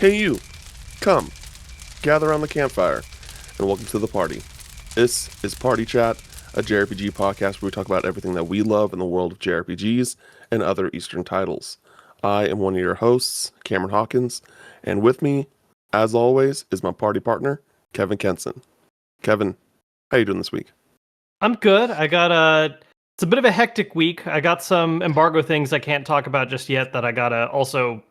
Hey you, come, gather around the campfire, and welcome to the party. This is Party Chat, a JRPG podcast where we talk about everything that we love in the world of JRPGs and other Eastern titles. I am one of your hosts, Cameron Hawkins, and with me, as always, is my party partner, Kevin Kenson. Kevin, how you doing this week? I'm good. It's a bit of a hectic week. I got some embargo things I can't talk about just yet that I gotta also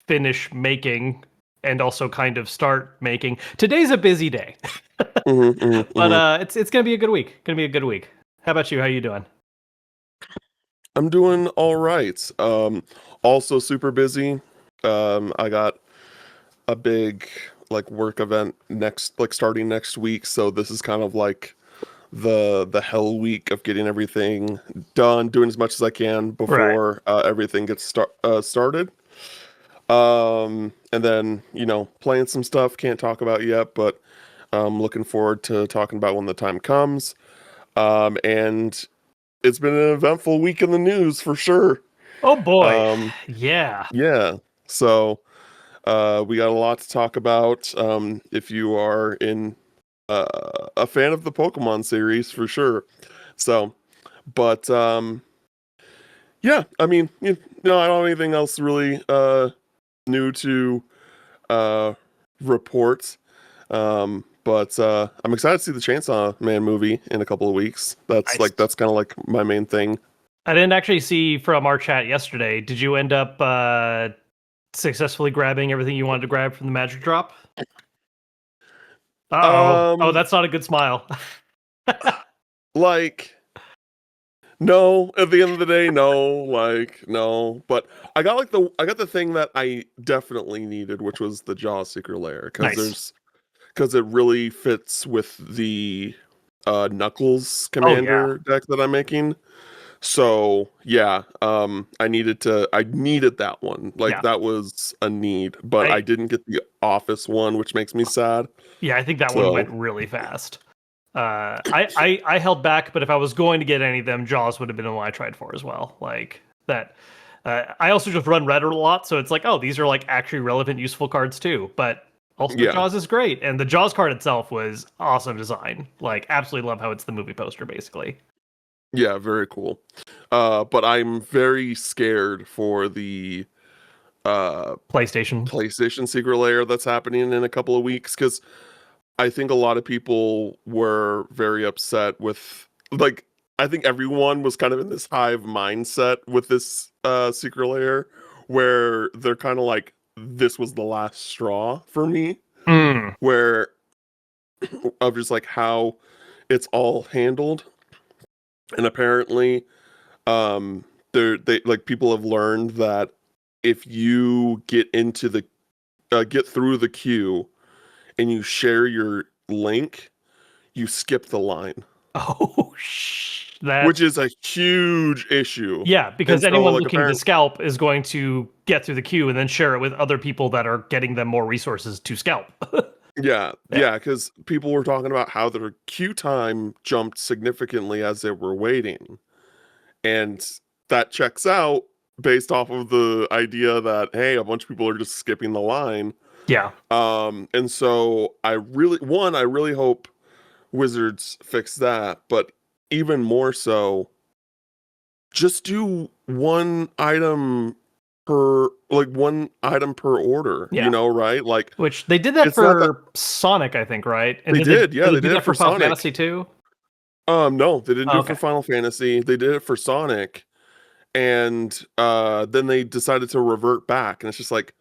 finish making and also kind of start making. Today's a busy day, but it's gonna be a good week. Gonna be a good week. How about you? How you doing? I'm doing all right. Also super busy. I got a big work event starting next week, so this is kind of like the hell week of getting everything done, doing as much as I can Right. before everything gets started. And then playing some stuff can't talk about yet, but I'm looking forward to talking about when the time comes. And it's been an eventful week in the news for sure. Oh boy. Um, Yeah. yeah. So we got a lot to talk about. If you are a fan of the Pokemon series, for sure. So, but yeah, I mean, I don't have anything else really new to uh, report. But I'm excited to see the Chainsaw Man movie in a couple of weeks. I, That's kind of like my main thing. I didn't actually see from our chat yesterday. Did you end up successfully grabbing everything you wanted to grab from the magic drop? Uh-oh. Oh, Um, that's not a good smile. like no, at the end of the day, no, no. But I got the thing that I definitely needed, which was the Jaw Secret Lair, Nice. because it really fits with the Knuckles Oh yeah. commander deck that I'm making. So yeah, I needed that one. Like Yeah. that was a need, but I I didn't get the Office one, which makes me sad. Yeah, I think that one So went really fast. I held back, but if I was going to get any of them, Jaws would have been the one I tried for as well. Like that. I also just run Red a lot, so it's like, oh, these are like actually relevant, useful cards too. But also, yeah, Jaws is great, and the Jaws card itself was awesome design. Like, absolutely love how it's the movie poster, basically. yeah, very cool. But I'm very scared for the uh PlayStation. PlayStation Secret Lair that's happening in a couple of weeks because I think a lot of people were very upset with I think everyone was kind of in this hive mindset with this Secret Lair where they're kind of like this was the last straw for me Mm. where of just like how it's all handled and apparently they like people have learned that if you get through the queue and you share your link, you skip the line, Oh, which that's is a huge issue. yeah, And because so, anyone like, looking to apparently, scalp is going to get through the queue and then share it with other people that are getting them more resources to scalp. Yeah. because people were talking about how their queue time jumped significantly as they were waiting, and that checks out based off of the idea that hey, a bunch of people are just skipping the line. Yeah. And so I really hope Wizards fix that, but even more so, just do one item per order, Yeah. right? Like Which they did that it's not that for Sonic, I think, right? And they did they did, yeah, did they they do did it that for for Final Sonic. Fantasy too? No, they didn't Oh, do it for okay. Final Fantasy. They did it for Sonic, and then they decided to revert back, and it's just like,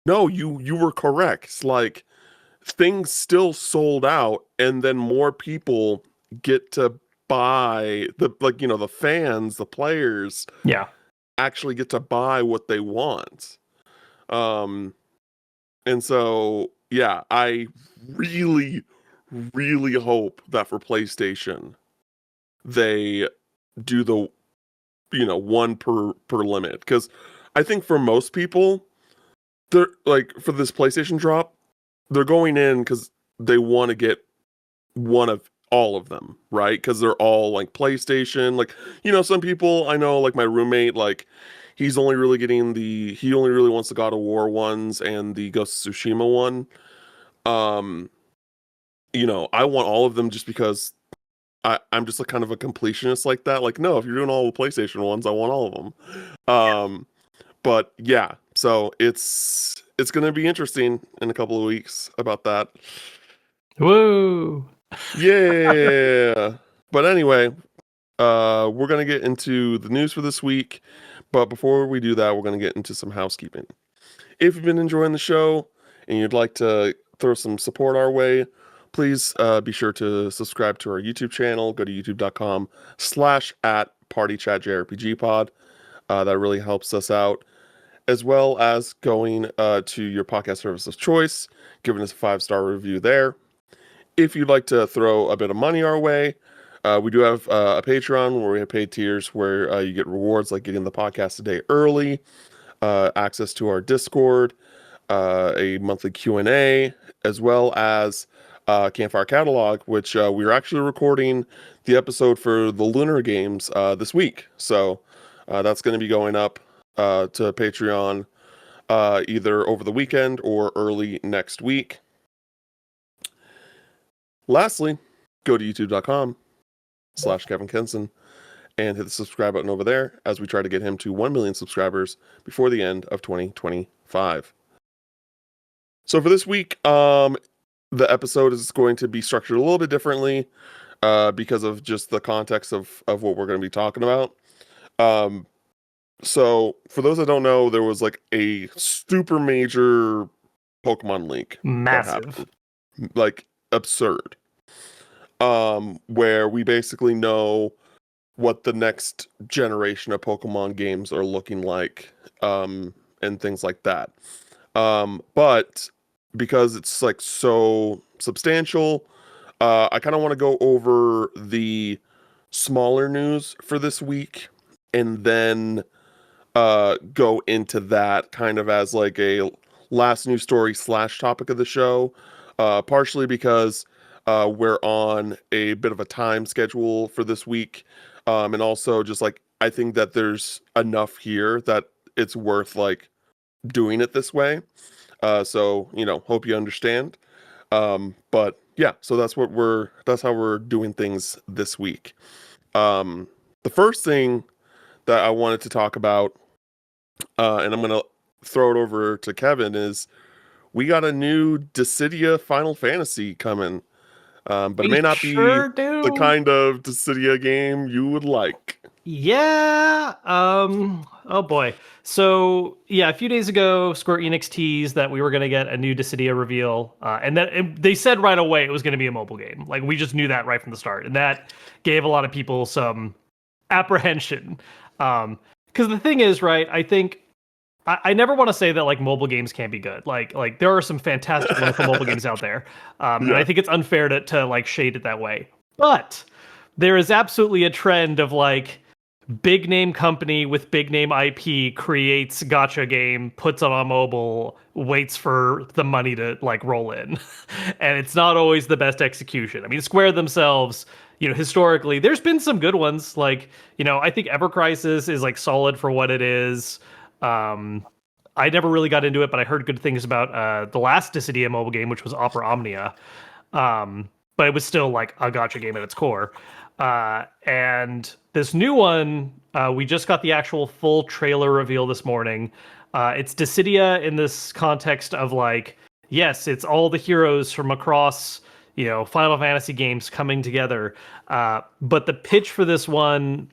no, you were correct. It's like things still sold out, and then more people get to buy the fans, the players Yeah. actually get to buy what they want. Um, and so, yeah, I really, really hope that for PlayStation, they do the, one per limit. Because I think for most people, they're like, for this PlayStation drop, they're going in because they want to get one of all of them, right? Because they're all like PlayStation. Like, some people I know, like my roommate, like He's only really getting he only really wants the God of War ones and the Ghost of Tsushima one. Um, I want all of them just because I'm just like kind of a completionist like that. Like, no, if you're doing all the PlayStation ones, I want all of them. Um, but yeah, so it's gonna be interesting in a couple of weeks about that. Whoa. Yeah. But anyway, we're gonna get into the news for this week. But before we do that, we're gonna get into some housekeeping. If you've been enjoying the show and you'd like to throw some support our way, please be sure to subscribe to our YouTube channel. Go to youtube.com/@partychatjrpgpod. That really helps us out, as well as going to your podcast service of choice, giving us a 5-star review there. If you'd like to throw a bit of money our way, we do have a Patreon where we have paid tiers where you get rewards like getting the podcast a day early, access to our Discord, a monthly Q&A, as well as Campfire Catalog, which we are actually recording the episode for the Lunar Games this week. So that's going to be going up to Patreon either over the weekend or early next week. Lastly, go to youtube.com/Kevin Kenson and hit the subscribe button over there as we try to get him to 1 million subscribers before the end of 2025. So for this week, the episode is going to be structured a little bit differently because of just the context of what we're going to be talking about. So for those that don't know, there was like a super major Pokemon leak that Massive. happened. Like absurd. Where we basically know what the next generation of Pokemon games are looking like, and things like that. But because it's like so substantial, I kind of want to go over the smaller news for this week and then go into that kind of as like a last news story / topic of the show, partially because we're on a bit of a time schedule for this week, and also just like I think that there's enough here that it's worth like doing it this way. So hope you understand. But yeah, so that's how we're doing things this week. The first thing that I wanted to talk about, and I'm gonna throw it over to Kevin, is we got a new Dissidia Final Fantasy coming. But it may not be the kind of Dissidia game you would like. Yeah. Oh boy. So yeah, a few days ago, Square Enix teased that we were going to get a new Dissidia reveal, and they said right away it was going to be a mobile game. Like we just knew that right from the start, and that gave a lot of people some apprehension. Because the thing is, right? I think I never want to say that like mobile games can't be good. Like there are some fantastic wonderful mobile games out there, and I think it's unfair to like shade it that way. But there is absolutely a trend of like big name company with big name IP creates gacha game, puts it on mobile, waits for the money to like roll in, and it's not always the best execution. I mean, Square themselves, historically, there's been some good ones. Like, I think Ever Crisis is like solid for what it is. I never really got into it, but I heard good things about the last Dissidia mobile game, which was Opera Omnia. But it was still like a gacha game at its core. And this new one, we just got the actual full trailer reveal this morning. It's Dissidia in this context of like, yes, it's all the heroes from across, Final Fantasy games coming together. But the pitch for this one,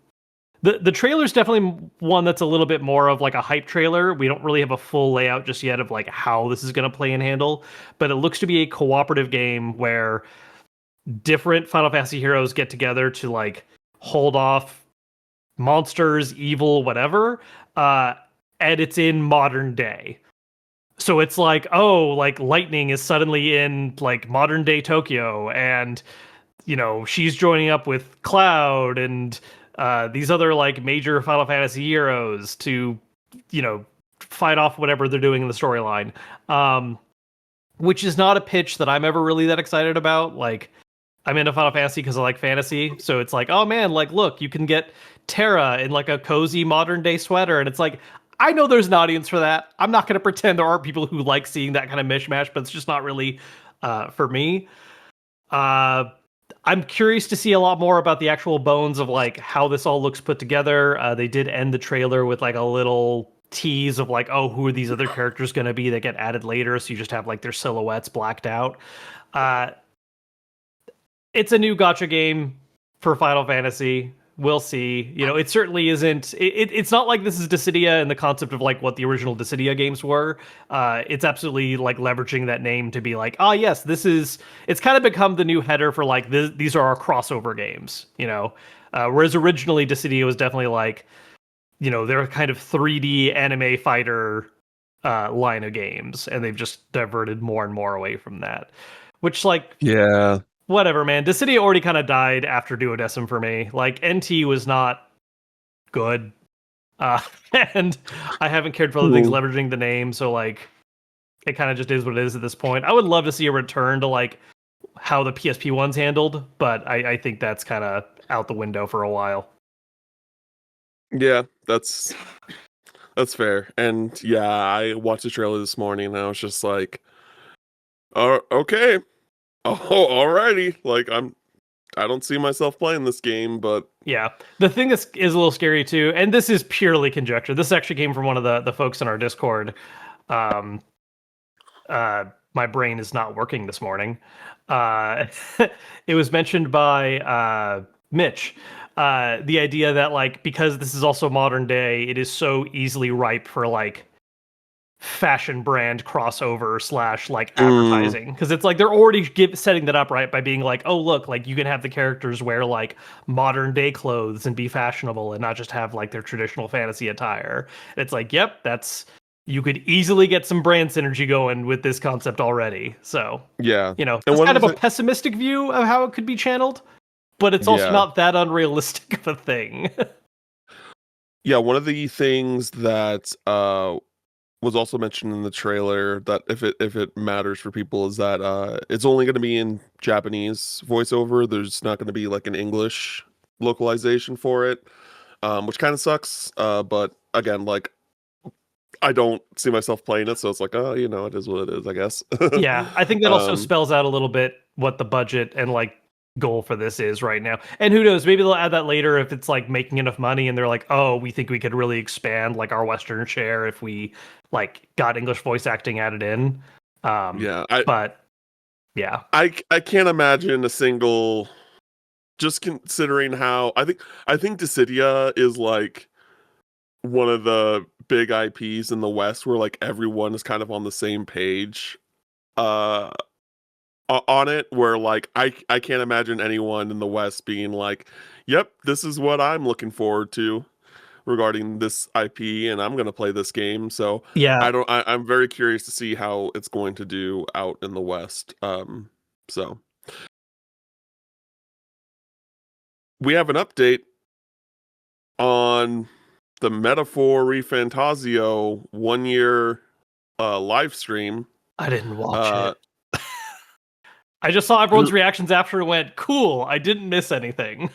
the trailer's definitely one that's a little bit more of like a hype trailer. We don't really have a full layout just yet of like how this is going to play and handle, but it looks to be a cooperative game where different Final Fantasy heroes get together to like hold off monsters, evil, whatever. And it's in modern day. So it's like, oh, like Lightning is suddenly in like modern day Tokyo, and she's joining up with Cloud and these other like major Final Fantasy heroes to, fight off whatever they're doing in the storyline. Which is not a pitch that I'm ever really that excited about. Like, I'm into Final Fantasy because I like fantasy. So it's like, oh man, like, look, you can get Terra in like a cozy modern day sweater, and it's like I know there's an audience for that. I'm not going to pretend there aren't people who like seeing that kind of mishmash, but it's just not really for me. Uh, I'm curious to see a lot more about the actual bones of like how this all looks put together. They did end the trailer with like a little tease of like, oh, who are these other characters going to be that get added later? So you just have like their silhouettes blacked out. Uh, it's a new gotcha game for Final Fantasy. We'll see. You know, it certainly isn't. It's not like this is Dissidia in the concept of like what the original Dissidia games were. It's absolutely like leveraging that name to be like, oh yes, this is. It's kind of become the new header for like these are our crossover games. You know, whereas originally Dissidia was definitely like, you know, they're kind of 3D anime fighter line of games, and they've just diverted more and more away from that. Which like Yeah. whatever, man. Dissidia already kind of died after Duodecim for me. Like NT was not good, uh, and I haven't cared for other things Ooh. leveraging the name. So like, it kind of just is what it is at this point. I would love to see a return to like how the PSP one's handled, but I think that's kind of out the window for a while. Yeah, that's fair. And yeah, I watched the trailer this morning and I was just like, okay. Oh, alrighty. Like I don't see myself playing this game, but Yeah, the thing is a little scary too, and this is purely conjecture. This actually came from one of the folks in our Discord. Um, my brain is not working this morning. Uh, it was mentioned by Mitch. The idea that like because this is also modern day, it is so easily ripe for like fashion brand crossover slash like mm, advertising because it's like they're already setting that up right by being like, oh look, like you can have the characters wear like modern day clothes and be fashionable and not just have like their traditional fantasy attire. It's like, yep, that's you could easily get some brand synergy going with this concept already. So yeah. you know And that's one kind of of a the pessimistic view of how it could be channeled, but it's also yeah. not that unrealistic of a thing. Yeah, one of the things that was also mentioned in the trailer that if it matters for people is that it's only going to be in Japanese voiceover. There's not going to be like an English localization for it, which kind of sucks. But again, like I don't see myself playing it, so it's like, oh, you know, it is what it is, I guess. Yeah, I think that also um, spells out a little bit what the budget and like goal for this is right now. And who knows, maybe they'll add that later if it's like making enough money and they're like, "Oh, we think we could really expand like our western share if we like got English voice acting added in." yeah, But yeah. I can't imagine a single. Just considering how I think Dissidia is like one of the big IPs in the West where like everyone is kind of on the same page uh on it, where like I can't imagine anyone in the West being like, "Yep, this is what I'm looking forward to regarding this IP and I'm going to play this game." So, Yeah, I'm very curious to see how it's going to do out in the West. So we have an update on the Metaphor Refantasio 1 year live stream. I didn't watch Uh, it. I just saw everyone's th- reactions after and went, "Cool, I didn't miss anything."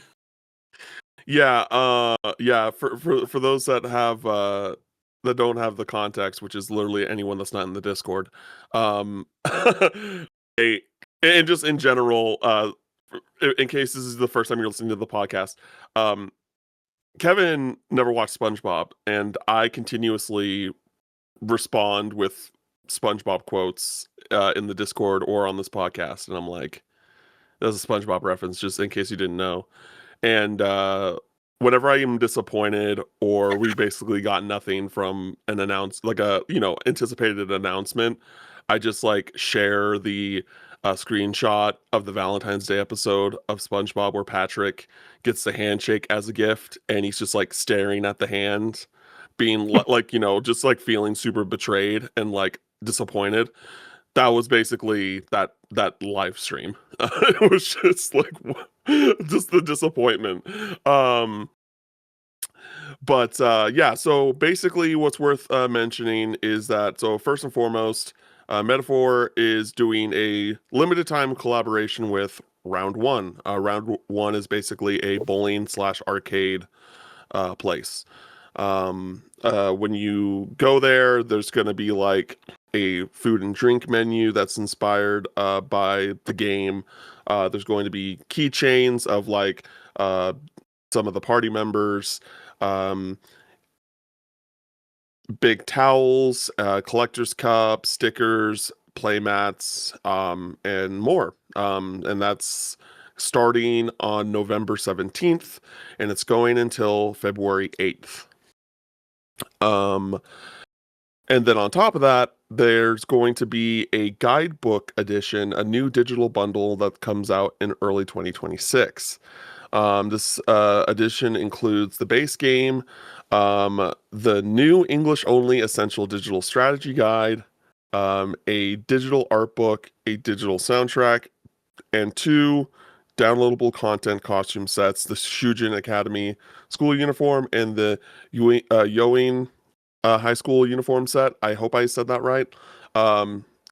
yeah, yeah. For those that have that don't have the context, which is literally anyone that's not in the Discord, um, a and just in general, in case this is the first time you're listening to the podcast, um, Kevin never watched SpongeBob, and I continuously respond with SpongeBob quotes in the Discord or on this podcast, and I'm like, "That's a SpongeBob reference," just in case you didn't know. And whenever I am disappointed or we basically got nothing from an like a anticipated announcement, I just like share the screenshot of the Valentine's Day episode of SpongeBob where Patrick gets the handshake as a gift, and he's just like staring at the hand, being like just like feeling super betrayed and like disappointed. That was basically that live stream. It was just like just the disappointment. Um, but yeah, so basically what's worth mentioning is that, so first and foremost, Metaphor is doing a limited time collaboration with Round One. Round One is basically a bowling slash arcade place. When you go there, there's going to be like a food and drink menu that's inspired by the game. There's going to be keychains of like some of the party members, um, big towels, collector's cups, stickers, playmats, and more. And that's starting on November 17th, and it's going until February 8th. Um, and then on top of that, there's going to be a guidebook edition, a new digital bundle that comes out in early 2026. This edition includes the base game, the new English only essential digital strategy guide, a digital art book, a digital soundtrack, and two downloadable content costume sets: the Shujin Academy school uniform and the Yoin high school uniform set. I hope I said that right.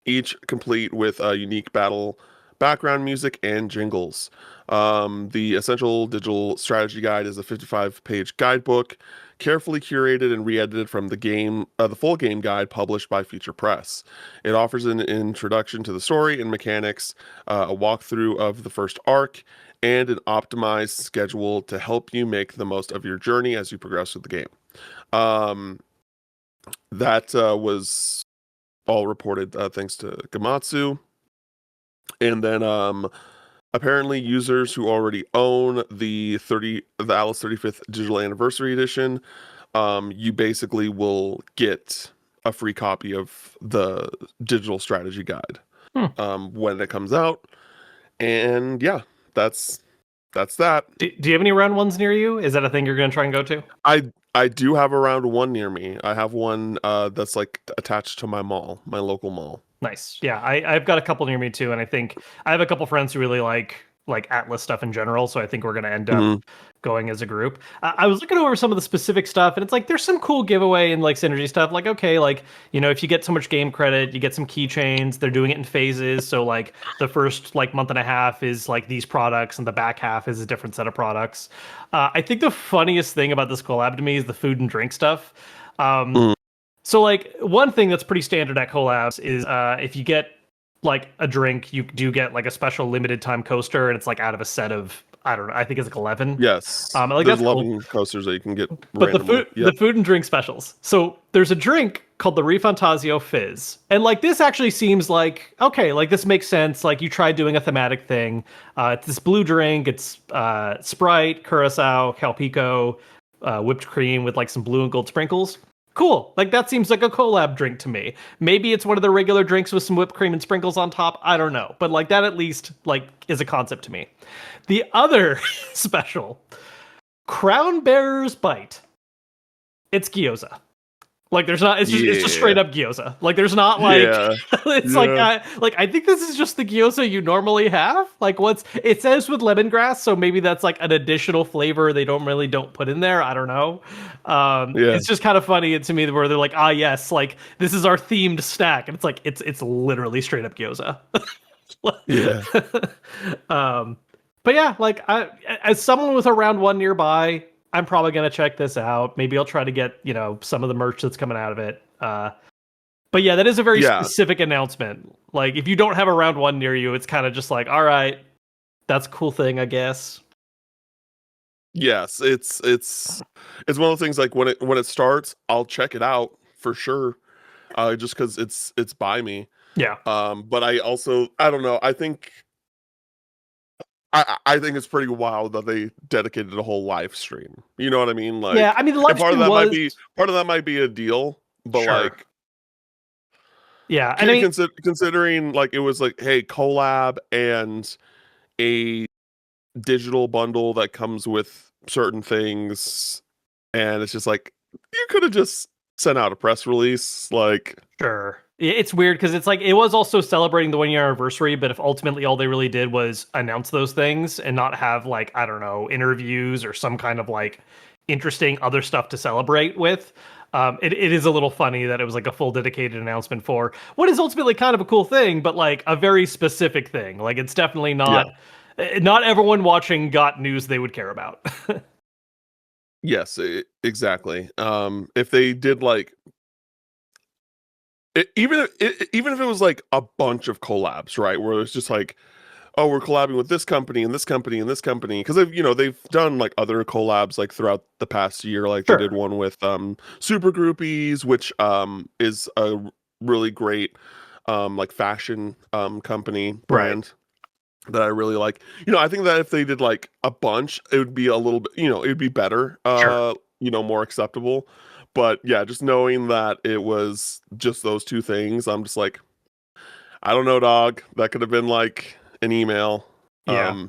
Each complete with unique battle background music and jingles. The Essential Digital Strategy Guide is a 55-page guidebook, carefully curated and re-edited from the full game guide published by Future Press. It offers an introduction to the story and mechanics, a walkthrough of the first arc, and an optimized schedule to help you make the most of your journey as you progress through the game. That was all reported thanks to Gamatsu. And then apparently users who already own the Alice 35th Digital Anniversary Edition, you basically will get a free copy of the digital strategy guide when it comes out. And yeah, that's that. Do you have any round ones near you? Is that a thing you're going to try and go to? I do have a round one near me. I have one that's like attached to my mall, my local mall. Nice. Yeah, I've got a couple near me too, and I think I have a couple friends who really like Atlas stuff in general. So I think we're going to end up going as a group. I was looking over some of the specific stuff, and it's like there's some cool giveaway and like synergy stuff. Like okay, like if you get so much game credit, you get some keychains. They're doing it in phases. So like the first like month and a half is like these products, and the back half is a different set of products. I think the funniest thing about this collab to me is the food and drink stuff. So like one thing that's pretty standard at collabs is if you get like a drink, you do get like a special limited time coaster, and it's like out of a set of I don't know, I think it's like 11. Yes, like there's that's 11 cool. coasters that you can get But randomly. the food and drink specials. So there's a drink called the Refantasio Fizz, and like this actually seems like okay, like this makes sense. Like you tried doing a thematic thing. It's this blue drink. It's Sprite, Curacao, Calpico, whipped cream with like some blue and gold sprinkles. Cool. Like that seems like a collab drink to me. Maybe it's one of the regular drinks with some whipped cream and sprinkles on top. I don't know. But like that at least like is a concept to me. The other special, Crown Bearer's Bite. It's gyoza. Like there's not it's just straight up gyoza. Like there's not like it's like I think this is just the gyoza you normally have. Like it says with lemongrass, so maybe that's like an additional flavor they don't put in there. I don't know. It's just kind of funny to me where they're like, ah yes, like this is our themed snack, and it's like it's literally straight up gyoza. Yeah. But yeah, like as someone with a round one nearby, I'm probably gonna check this out. Maybe I'll try to get some of the merch that's coming out of it. But yeah, that is a very specific announcement. Like if you don't have a round one near you, it's kind of just like, all right, that's a cool thing, I guess. Yes, it's one of those things like when it starts, I'll check it out for sure. Just because it's by me. Yeah. But I don't know. I think it's pretty wild that they dedicated a whole live stream. You know what I mean? Like, yeah, I mean, the live stream part of that might be a deal, but like, yeah, I mean, considering like it was like, hey, collab and a digital bundle that comes with certain things, and it's just like you could have just sent out a press release, like. Sure. It's weird because it's like it was also celebrating the 1 year anniversary, but if ultimately all they really did was announce those things and not have like, I don't know, interviews or some kind of like interesting other stuff to celebrate with, it is a little funny that it was like a full dedicated announcement for what is ultimately kind of a cool thing, but like a very specific thing. Like it's definitely not everyone watching got news they would care about. Yes, exactly. If they did like even if it was like a bunch of collabs, right? Where it's just like, oh, we're collabing with this company and this company and this company because they've done like other collabs like throughout the past year. Like they did Sure. one with Super Groupies, which is a really great like fashion company Right. brand that I really like. I think that if they did like a bunch, it would be a little bit, it would be better, Sure. more acceptable. But yeah, just knowing that it was just those two things, I'm just like, I don't know, dog. That could have been like an email. Yeah.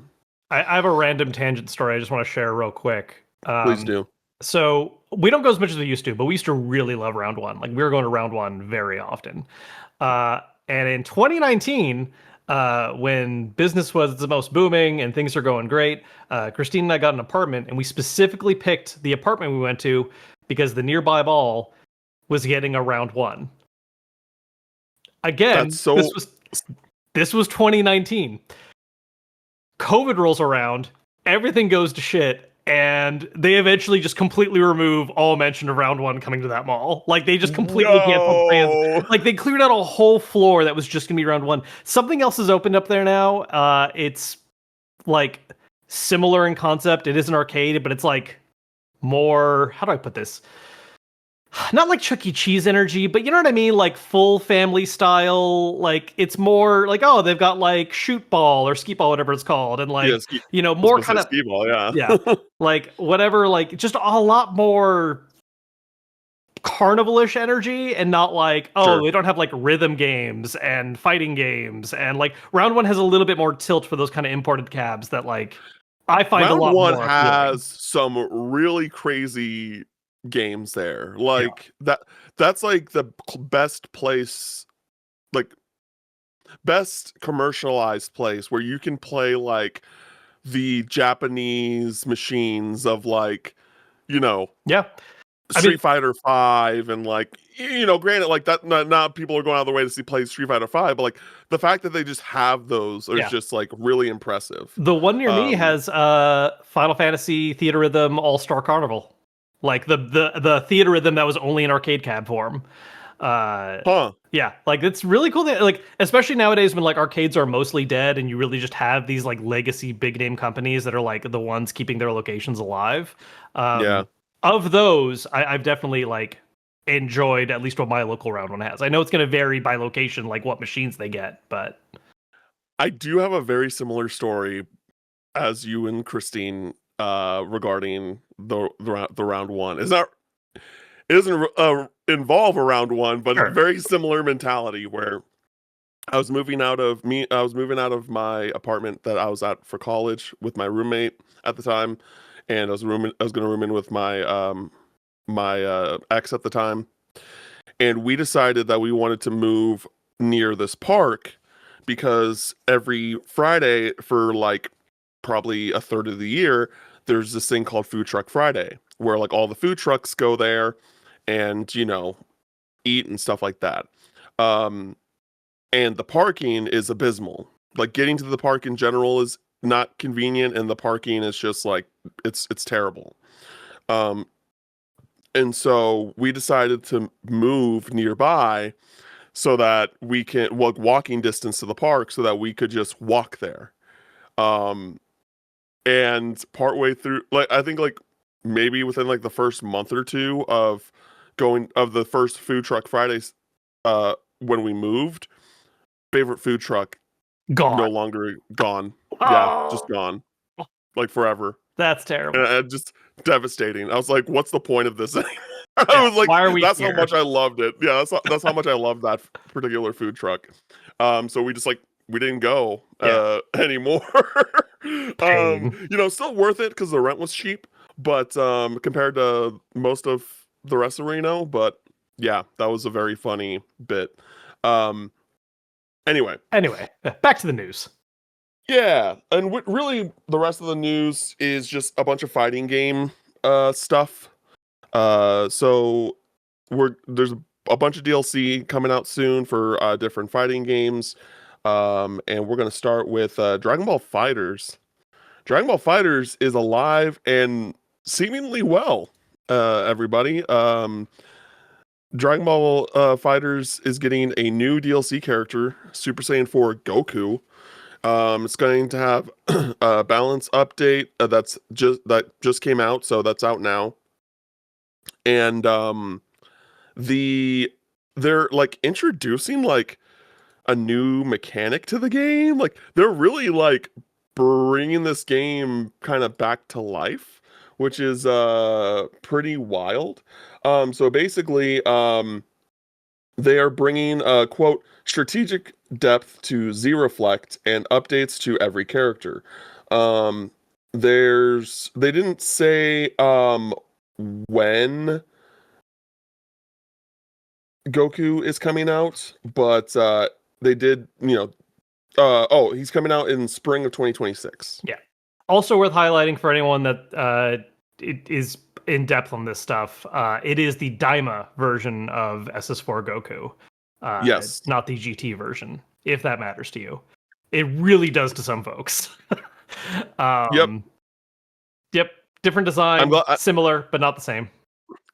I have a random tangent story I just want to share real quick. Please do. So we don't go as much as we used to, but we used to really love round one. Like we were going to round one very often. And in 2019, when business was the most booming and things are going great, Christine and I got an apartment, and we specifically picked the apartment we went to because the nearby mall was getting a round one. That's Again, so this was 2019. COVID rolls around, everything goes to shit, and they eventually just completely remove all mention of round one coming to that mall. Like they just completely canceled plans. no. Like they cleared out a whole floor that was just gonna be round one. Something else has opened up there now. It's like similar in concept. It is an arcade, but it's like more. How do I put this? Not like Chuck E. Cheese energy, but you know what I mean? Like full family style. Like it's more like, oh, they've got like shoot ball or skeet ball, whatever it's called, and Yeah, like, I was more gonna say kind of, skee ball. Yeah. yeah, like whatever, like just a lot more carnival-ish energy, and not like, oh, Sure. they don't have like rhythm games and fighting games, and like round one has a little bit more tilt for those kind of imported cabs that like I find a Round lot one more appealing. has some really crazy games there. Yeah. Like that's like the best place, like best commercialized place where you can play like the Japanese machines of like, you know, Yeah. I mean, Street Fighter 5 and like granted like that not people are going out of their way to see play Street Fighter 5, but like the fact that they just have those is yeah. just like really impressive. The one near me Um has Final Fantasy Theater Rhythm All Star Carnival, like the theater rhythm that was only in arcade cab form. Uh, huh. yeah, like it's really cool that like especially nowadays when like arcades are mostly dead and you really just have these like legacy big name companies that are like the ones keeping their locations alive. Yeah. Of those, I've definitely like enjoyed at least what my local round one has. I know it's going to vary by location, like what machines they get, but I do have a very similar story as you and Christine regarding the round one. It doesn't involve a round one, but sure. very similar mentality where I was moving out of my apartment that I was at for college with my roommate at the time, and I was going to room in with my ex at the time, and we decided that we wanted to move near this park because every Friday for like probably a third of the year, there's this thing called Food Truck Friday where like all the food trucks go there and eat and stuff like that. Um, and the parking is abysmal. Like getting to the park in general is not convenient, and the parking is just like it's terrible. Um, and so we decided to move nearby so that we can walking distance to the park so that we could just walk there. Um, and partway through, like I think like maybe within like the first month or two of going of the first Food Truck Fridays, when we moved, favorite food truck no Gone. longer gone. Yeah, just Oh, gone. Like forever. that's And, terrible. just devastating. I was like, what's the point of this anymore? I Yeah. was like, Why are we that's how here? much I loved it. Yeah, that's how much I love that particular food truck. So we just like we didn't go Yeah. anymore. Pain. Still worth it because the rent was cheap, but compared to most of the rest of Reno, but yeah, that was a very funny bit. Um anyway, Anyway, back to the news. yeah, and really the rest of the news is just a bunch of fighting game stuff. So there's a bunch of DLC coming out soon for different fighting games. And we're gonna start with Dragon Ball Fighters. Dragon Ball Fighters is alive and seemingly well, everybody. Dragon Ball Fighters is getting a new DLC character, Super Saiyan 4 Goku. It's going to have a balance update that just came out, so that's out now. And the they're like introducing like a new mechanic to the game. Like they're really like bringing this game kind of back to life, which is pretty wild. So basically they are bringing quote strategic depth to Zereflect and updates to every character. They didn't say when Goku is coming out, but they did, he's coming out in spring of 2026. Yeah. Also worth highlighting for anyone that it is in depth on this stuff. It is the Daima version of SS4 Goku. Yes. Not the GT version, if that matters to you. It really does to some folks. Yep. Yep. Different design, similar, but not the same.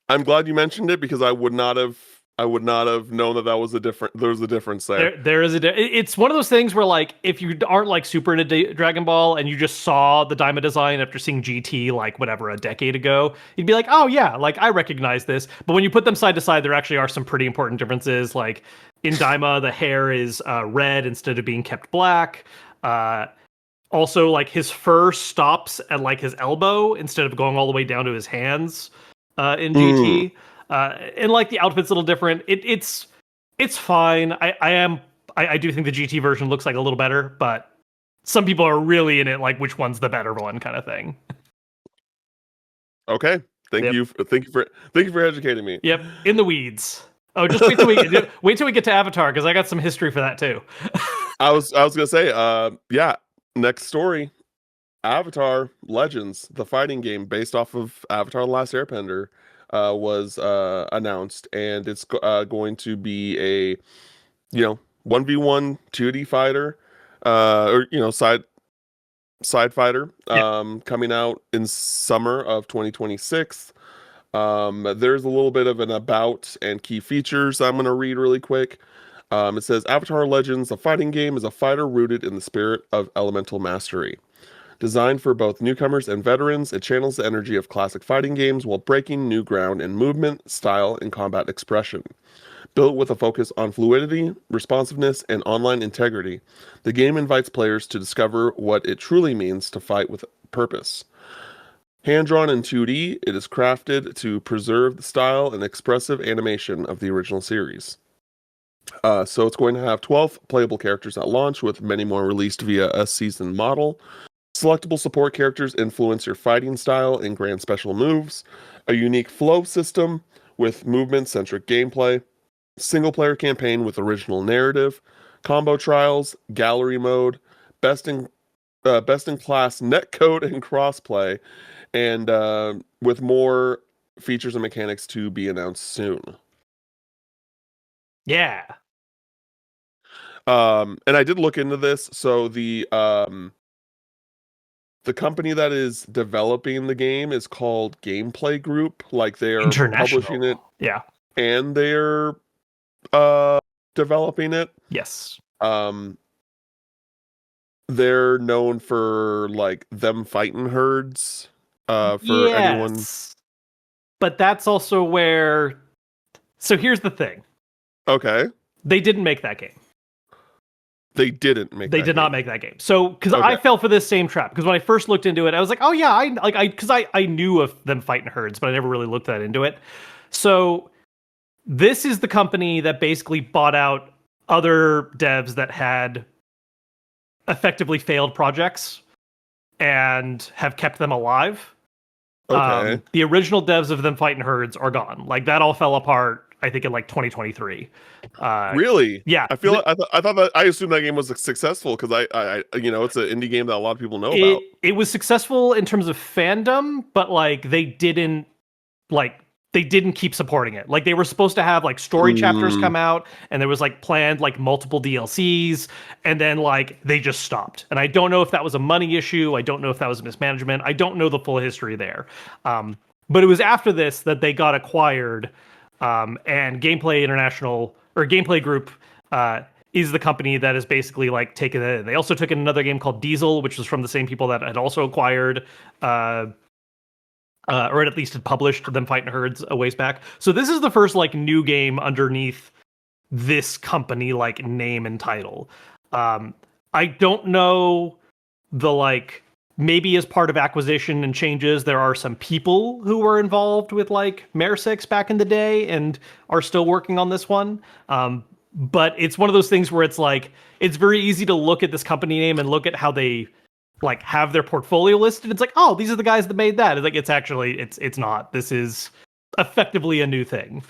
I'm glad you mentioned it because I would not have known that was there was a difference there. There is it's one of those things where like if you aren't like super into Dragon Ball and you just saw the Daima design after seeing GT like whatever a decade ago, you'd be like, oh yeah, like I recognize this. But when you put them side to side, there actually are some pretty important differences. Like in Daima, the hair is red instead of being kept black. Also, like his fur stops at like his elbow instead of going all the way down to his hands in GT. And like the outfit's a little different. It's fine. I do think the GT version looks like a little better, but some people are really in it like which one's the better one kind of thing. Okay. Thank you for educating me. Yep, in the weeds. Oh, just wait till we get to Avatar because I got some history for that too. I was gonna say, yeah. Next story, Avatar Legends, the fighting game based off of Avatar: The Last Airbender, was announced, and it's going to be a 1v1 2D fighter, or side fighter, coming out in summer of 2026. There's a little bit of an about and key features I'm going to read really quick. It says Avatar Legends, a fighting game, is a fighter rooted in the spirit of elemental mastery. Designed for both newcomers and veterans, it channels the energy of classic fighting games while breaking new ground in movement, style, and combat expression. Built with a focus on fluidity, responsiveness, and online integrity, the game invites players to discover what it truly means to fight with purpose. Hand-drawn in 2D, it is crafted to preserve the style and expressive animation of the original series. So it's going to have 12 playable characters at launch, with many more released via a season model. Selectable support characters influence your fighting style and grant special moves. A unique flow system with movement-centric gameplay. Single-player campaign with original narrative. Combo trials, gallery mode, best in class netcode and crossplay, and with more features and mechanics to be announced soon. Yeah. And I did look into this. So the company that is developing the game is called Gameplay Group. Like they are publishing it, yeah, and they're developing it. Yes. They're known for like them fighting herds. For anyone, but that's also where. So here's the thing. Okay. They didn't make that game. They didn't make. They did not make that game. So because I fell for this same trap, because when I first looked into it, I was like, oh yeah, I knew of them fighting herds, but I never really looked that into it. So this is the company that basically bought out other devs that had effectively failed projects and have kept them alive. Okay. The original devs of them fighting herds are gone. Like that all fell apart, I think, in like 2023. Really? Yeah. I feel I thought that I assumed that game was successful because I it's an indie game that a lot of people know about. It was successful in terms of fandom, but like they didn't like they didn't keep supporting it. Like they were supposed to have like story chapters come out, and there was like planned like multiple DLCs, and then like they just stopped. And I don't know if that was a money issue. I don't know if that was mismanagement. I don't know the full history there. But it was after this that they got acquired, and Gameplay International or Gameplay Group is the company that is basically like taken it. They also took in another game called Diesel, which was from the same people that had also acquired. Or at least had published them fighting herds a ways back. So this is the first like new game underneath this company like name and title. I don't know the like maybe as part of acquisition and changes there are some people who were involved with like Mare 6 back in the day and are still working on this one. But it's one of those things where it's like it's very easy to look at this company name and look at how they like have their portfolio listed. It's like, oh, these are the guys that made that. It's like it's actually it's not. This is effectively a new thing.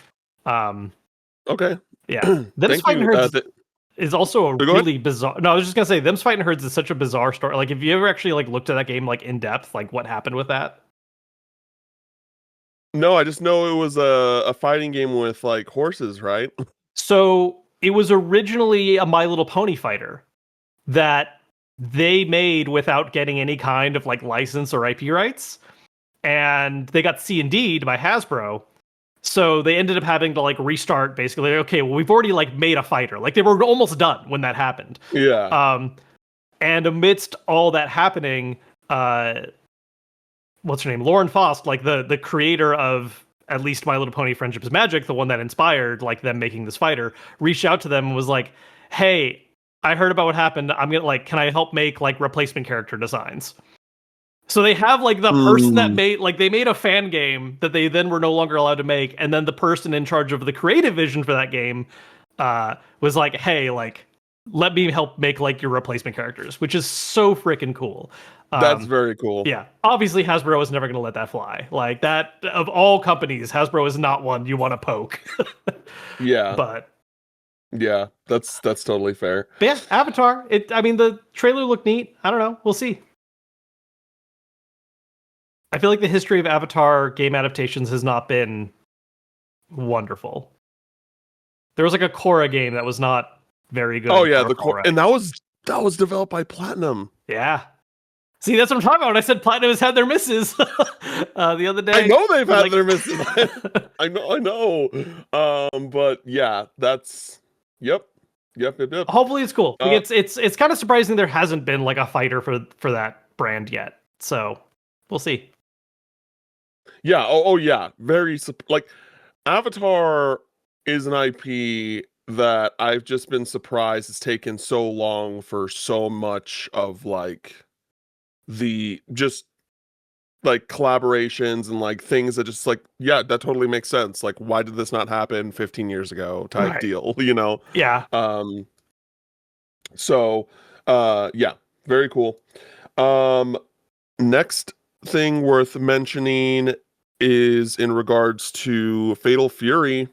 Okay. Yeah. Them's Fighting Herds is also a really bizarre. No, I was just gonna say Them's Fighting Herds is such a bizarre story. Like, have you ever actually like looked at that game like in depth, like what happened with that? No, I just know it was a fighting game with like horses, right? So it was originally a My Little Pony fighter that they made without getting any kind of like license or IP rights, and they got C&D'd by Hasbro. So they ended up having to like restart basically. Okay, well we've already like made a fighter. Like they were almost done when that happened. Yeah. And amidst all that happening, what's her name? Lauren Faust, like the creator of at least My Little Pony Friendship is Magic, the one that inspired like them making this fighter, reached out to them and was like, "Hey, I heard about what happened. I'm gonna like, can I help make like replacement character designs?" So they have like the person that made like they made a fan game that they then were no longer allowed to make, and then the person in charge of the creative vision for that game was like, "Hey, like, let me help make like your replacement characters," which is so freaking cool. That's very cool. Yeah, obviously Hasbro is never going to let that fly. Like that, of all companies, Hasbro is not one you want to poke. Yeah, but. Yeah, that's totally fair. But yeah, Avatar. I mean, the trailer looked neat. I don't know. We'll see. I feel like the history of Avatar game adaptations has not been wonderful. There was like a Korra game that was not very good. Oh yeah, the Korra, and that was developed by Platinum. Yeah. See, that's what I'm talking about. When I said Platinum has had their misses the other day. I know they've had their misses. I know. But yeah, that's yep. Hopefully it's cool. Like it's kind of surprising there hasn't been like a fighter for that brand yet. So we'll see. Yeah. Oh yeah. Very like Avatar is an IP that I've just been surprised it's taken so long for so much of like the just like collaborations and like things that just like, yeah, that totally makes sense. Like, why did this not happen 15 years ago type deal, you know? Yeah. So yeah, very cool. Next thing worth mentioning is in regards to Fatal Fury,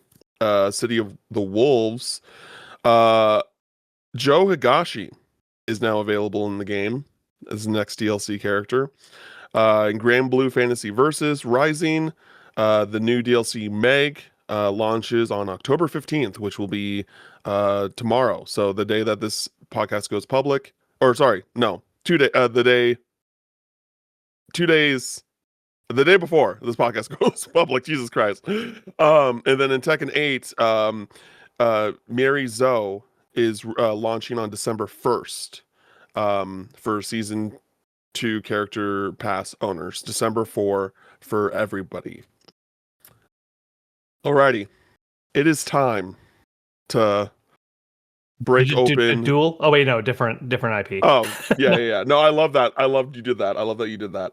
City of the Wolves. Joe Higashi is now available in the game as the next DLC character. In Grand Blue Fantasy Versus Rising, the new DLC Meg launches on October 15th, which will be tomorrow. So the day that this podcast goes public, or sorry, no, 2 day, the day before this podcast goes public. Jesus Christ. And then in Tekken 8, Mary Zoe is launching on December 1st for season 2 character pass owners. December 4 for everybody. Alrighty. It is time to break open a duel. Oh wait, no, different IP. Oh, yeah. No, I love that. I love you did that. I love that you did that.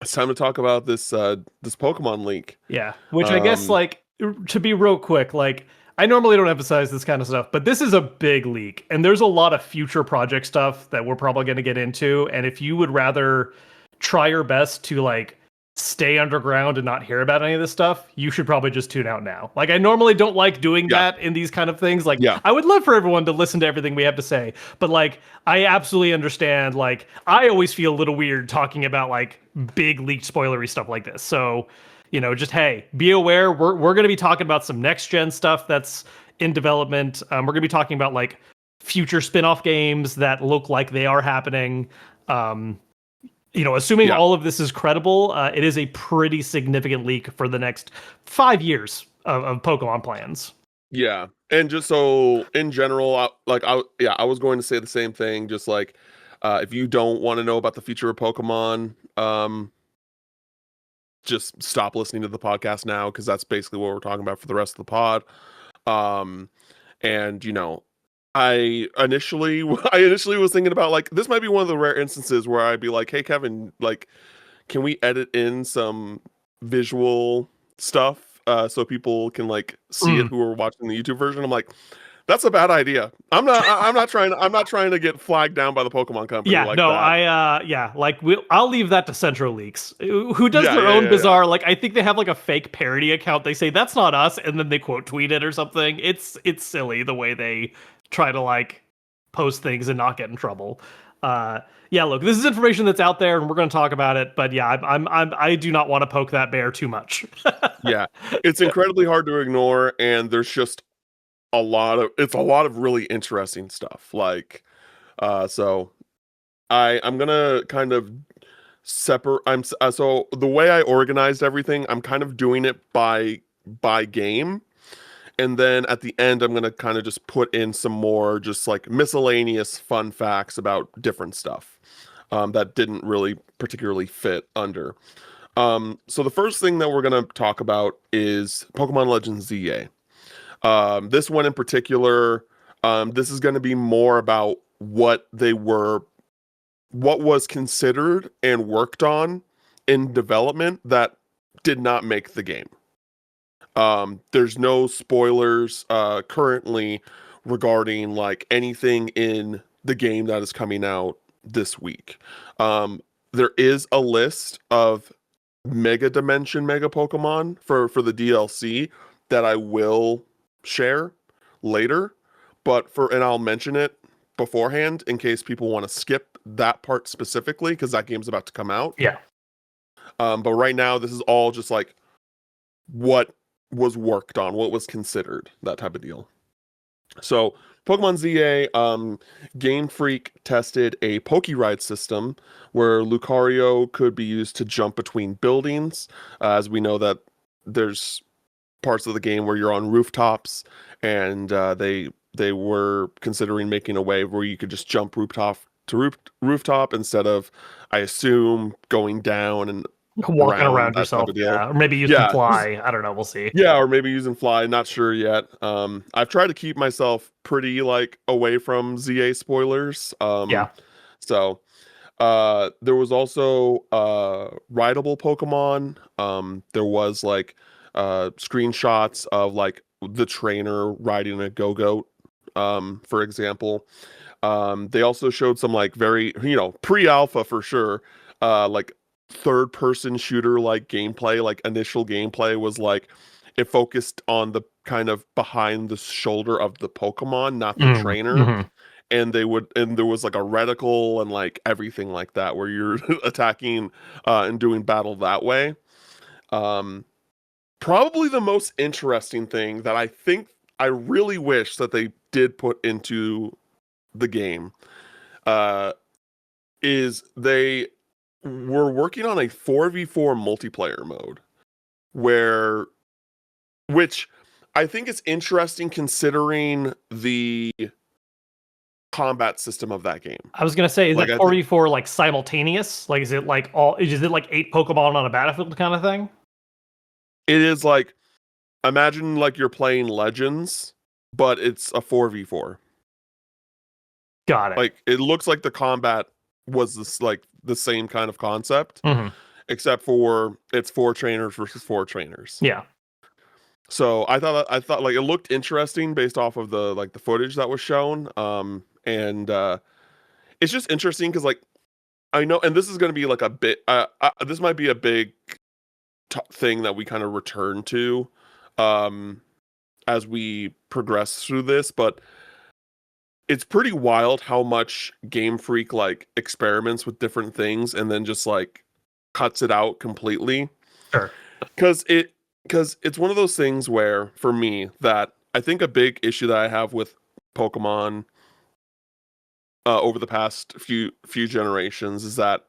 It's time to talk about this this Pokemon leak. Yeah, which I guess like to be real quick, like I normally don't emphasize this kind of stuff, but this is a big leak, and there's a lot of future project stuff that we're probably going to get into. And if you would rather try your best to like stay underground and not hear about any of this stuff, you should probably just tune out now. Like I normally don't like doing that in these kind of things. Like I would love for everyone to listen to everything we have to say, but like I absolutely understand. Like I always feel a little weird talking about like big leaked spoilery stuff like this. So Just hey, be aware. We're going to be talking about some next gen stuff that's in development. We're going to be talking about like future spin-off games that look like they are happening. Um, assuming Yeah. all of this is credible, it is a pretty significant leak for the next 5 years of Pokemon plans. Yeah. And just so in general, I was going to say the same thing. Just like, if you don't want to know about the future of Pokemon, just stop listening to the podcast now, because that's basically what we're talking about for the rest of the pod. Um, and I initially was thinking about like this might be one of the rare instances where I'd be like, hey Kevin, like, can we edit in some visual stuff so people can like see it Mm. who are watching the YouTube version? I'm like, that's a bad idea. I'm not trying to get flagged down by the Pokemon company Yeah, like no, that. I'll leave that to Central Leaks, who does Yeah, their yeah, own yeah, yeah. bizarre, like I think they have like a fake parody account. They say that's not us, and then they quote tweet it or something. It's silly the way they try to like post things and not get in trouble. Yeah, look, this is information that's out there, and we're going to talk about it. But yeah, I do not want to poke that bear too much. Yeah. It's incredibly hard to ignore, and there's just a lot of really interesting stuff. Like so I'm gonna kind of separate. So the way I organized everything, I'm kind of doing it by game, and then at the end, I'm gonna kind of just put in some more just like miscellaneous fun facts about different stuff that didn't really particularly fit under. So the first thing that we're gonna talk about is Pokemon Legends ZA. This one in particular, this is going to be more about what was considered and worked on in development that did not make the game. There's no spoilers currently regarding like anything in the game that is coming out this week. There is a list of Mega Dimension Mega Pokemon for the DLC that I will share later, and I'll mention it beforehand in case people want to skip that part specifically because that game's about to come out. Yeah. But right now, this is all just like what was worked on, what was considered, that type of deal. So, Pokemon ZA, Game Freak tested a Pokeride system where Lucario could be used to jump between buildings. As we know that there's parts of the game where you're on rooftops, and they were considering making a way where you could just jump rooftop to rooftop instead of, I assume, going down and Walking around, around that type yourself, of deal. yeah, or maybe you can Yeah, fly. I don't know. We'll see. yeah, or maybe using fly. Not sure yet. I've tried to keep myself pretty like away from ZA spoilers. Yeah. So there was also rideable Pokemon. There was like screenshots of like the trainer riding a Go-Goat, for example. They also showed some like very, pre-alpha for sure, like third person shooter like gameplay. Like initial gameplay was like it focused on the kind of behind the shoulder of the Pokemon, not the trainer. Mm-hmm. And there was like a reticle and like everything like that where you're attacking and doing battle that way. Um, Probably the most interesting thing that I really wish that they did put into the game uh, is they were working on a 4v4 multiplayer mode where, which I think is interesting considering the combat system of that game. I was gonna say, is Like that I think 4v4 like simultaneous? Like, is it like is it like 8 Pokemon on a battlefield kind of thing? it is like, imagine like you're playing Legends, but it's a 4v4. Got it. Like it looks like the combat was this like the same kind of concept, Mm-hmm. except for it's four trainers versus four trainers. Yeah. So I thought like it looked interesting based off of the like the footage that was shown. And it's just interesting because like I know, and this is going to be like a bit. This might be a big thing that we kind of return to, um, as we progress through this, but it's pretty wild how much Game Freak like experiments with different things and then just like cuts it out completely. Sure. because it's one of those things where for me that I think a big issue that I have with Pokemon over the past few generations is that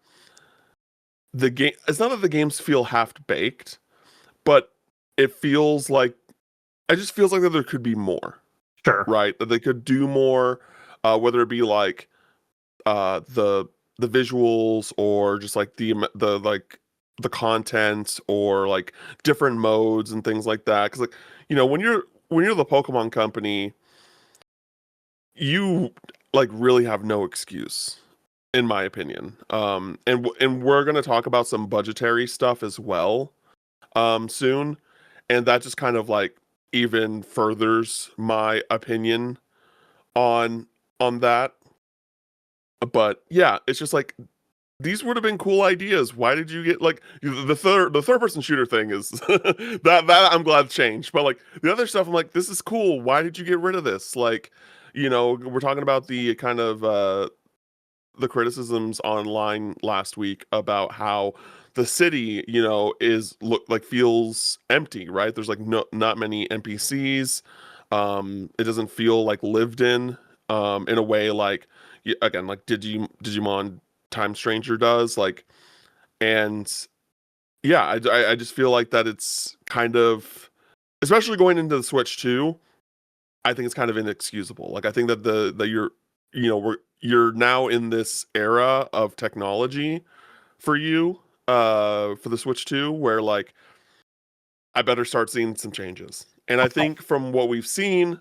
the game, it's not that the games feel half baked, but it feels like it just feels like that there could be more, Sure. right? That they could do more, whether it be like the visuals or just like the like the content or like different modes and things like that. Because like when you're the Pokemon company, you like really have no excuse, in my opinion. And we're gonna talk about some budgetary stuff as well soon, and that just kind of like even furthers my opinion on that. But yeah, it's just like these would have been cool ideas. Why did you get like the third person shooter thing is that I'm glad changed. But like the other stuff, I'm like, this is cool. Why did you get rid of this? Like, we're talking about the kind of the criticisms online last week about how the city, is look like feels empty, right? There's like not many NPCs. It doesn't feel like lived in a way like again like Digimon Time Stranger does like. And yeah, I just feel like that it's kind of, especially going into the Switch 2, I think it's kind of inexcusable. Like I think that that you're now in this era of technology for you for the Switch 2 where like I better start seeing some changes. And I think from what we've seen,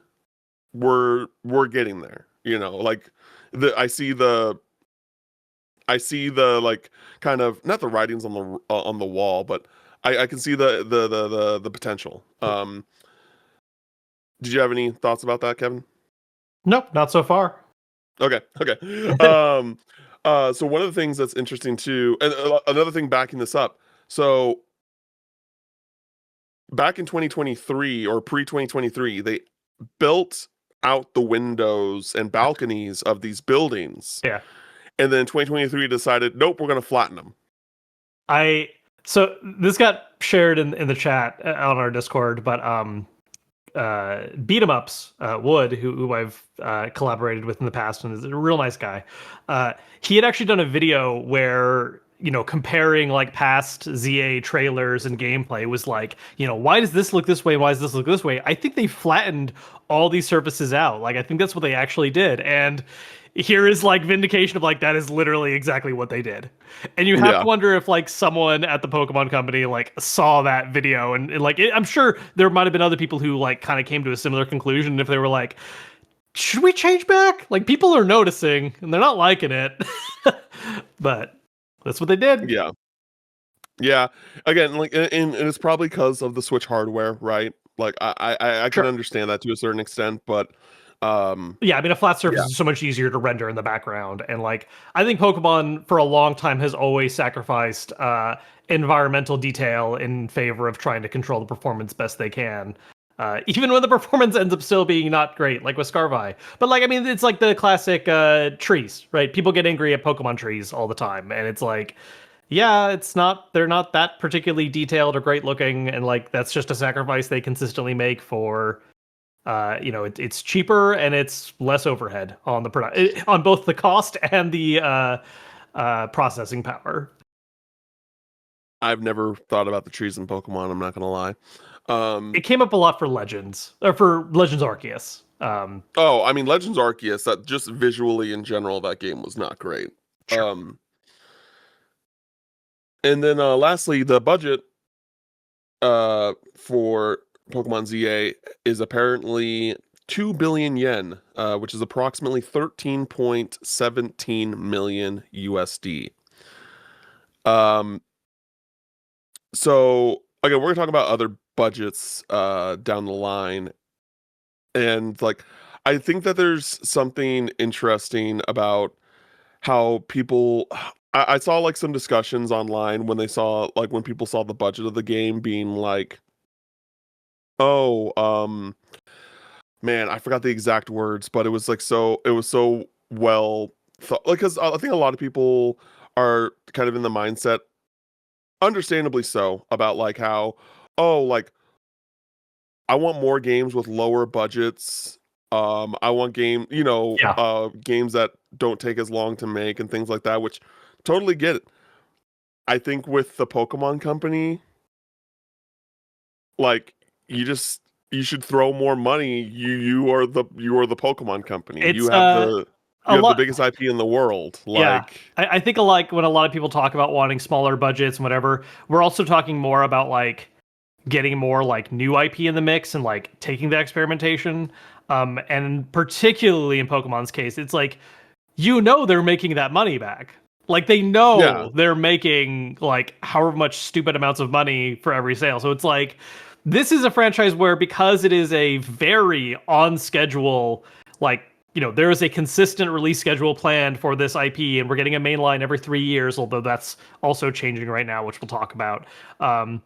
we're getting there. Like the I see the like kind of not the writings on the wall, but I can see the potential. Did you have any thoughts about that, Kevin? Nope, not so far. Okay, okay. So one of the things that's interesting too, and another thing backing this up. So back in 2023 or pre 2023, they built out the windows and balconies of these buildings, Yeah. and then 2023 decided, nope, we're going to flatten them. I so this got shared in the chat on our Discord, but beat 'em ups Wood, who I've collaborated with in the past and is a real nice guy. He had actually done a video where comparing like past ZA trailers and gameplay was like, why does this look this way? Why does this look this way? I think they flattened all these surfaces out. Like I think that's what they actually did. And here is like vindication of like that is literally exactly what they did. And you have to Yeah, wonder if like someone at the Pokemon company like saw that video and like I'm sure there might have been other people who like kind of came to a similar conclusion if they were like, should we change back? Like people are noticing and they're not liking it. But that's what they did. yeah, yeah. Again, like, and it's probably because of the Switch hardware, right? Like, I can Sure. understand that to a certain extent, but um, Yeah, I mean, a flat surface yeah, is so much easier to render in the background, and like I think Pokemon for a long time has always sacrificed environmental detail in favor of trying to control the performance best they can. Even when the performance ends up still being not great, like with Scarvi. But like, I mean, it's like the classic trees, right? People get angry at Pokemon trees all the time, and it's like, yeah, they're not that particularly detailed or great looking, and like that's just a sacrifice they consistently make for it's cheaper and it's less overhead on the on both the cost and the processing power. I've never thought about the trees in Pokemon. I'm not gonna lie. It came up a lot for Legends or for Legends Arceus. Oh, I mean, Legends Arceus. That just visually in general, that game was not great. Sure. Um, and then lastly, the budget for Pokemon ZA is apparently 2 billion yen, which is approximately 13.17 million USD. Um, so again, we're gonna talk about other budgets down the line, and like I think that there's something interesting about how people. I saw like some discussions online when they saw like when people saw the budget of the game being like, oh, man, I forgot the exact words, but it was so well thought. Like, because I think a lot of people are kind of in the mindset understandably so, about like how, oh, like I want more games with lower budgets. I want Yeah. games that don't take as long to make and things like that, which totally get it. I think with the Pokemon company, like you just you should throw more money. You are the Pokemon company. You It's have the a you have the lot. biggest IP in the world. Yeah. Like, I think like when a lot of people talk about wanting smaller budgets and whatever, we're also talking more about like getting more like new IP in the mix and like taking the experimentation. And particularly in Pokemon's case, it's like they're making that money back. Like they yeah, know they're making like however much stupid amounts of money for every sale. So it's like this is a franchise where because it is a very on schedule, like there is a consistent release schedule planned for this IP, and we're getting a main line every 3 years, although that's also changing right now, which we'll talk about. Um,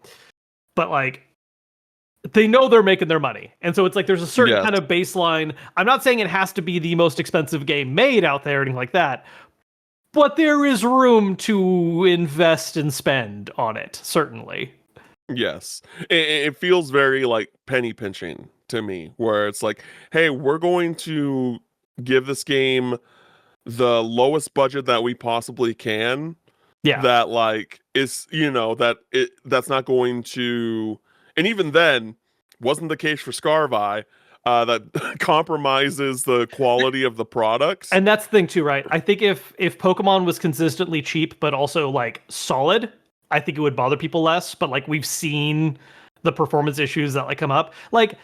but like they know they're making their money. And so it's like there's a certain yes, kind of baseline. I'm not saying it has to be the most expensive game made out there or anything like that, but there is room to invest and spend on it, certainly. yes. It feels very like penny pinching to me, where it's like, hey, we're going to give this game the lowest budget that we possibly can, Yeah. that like is that's not going to, and even then wasn't the case for Scarvi, that compromises the quality of the products. And that's the thing too, right? I think if Pokemon was consistently cheap but also like solid, I think it would bother people less. But like we've seen the performance issues that like come up. Like,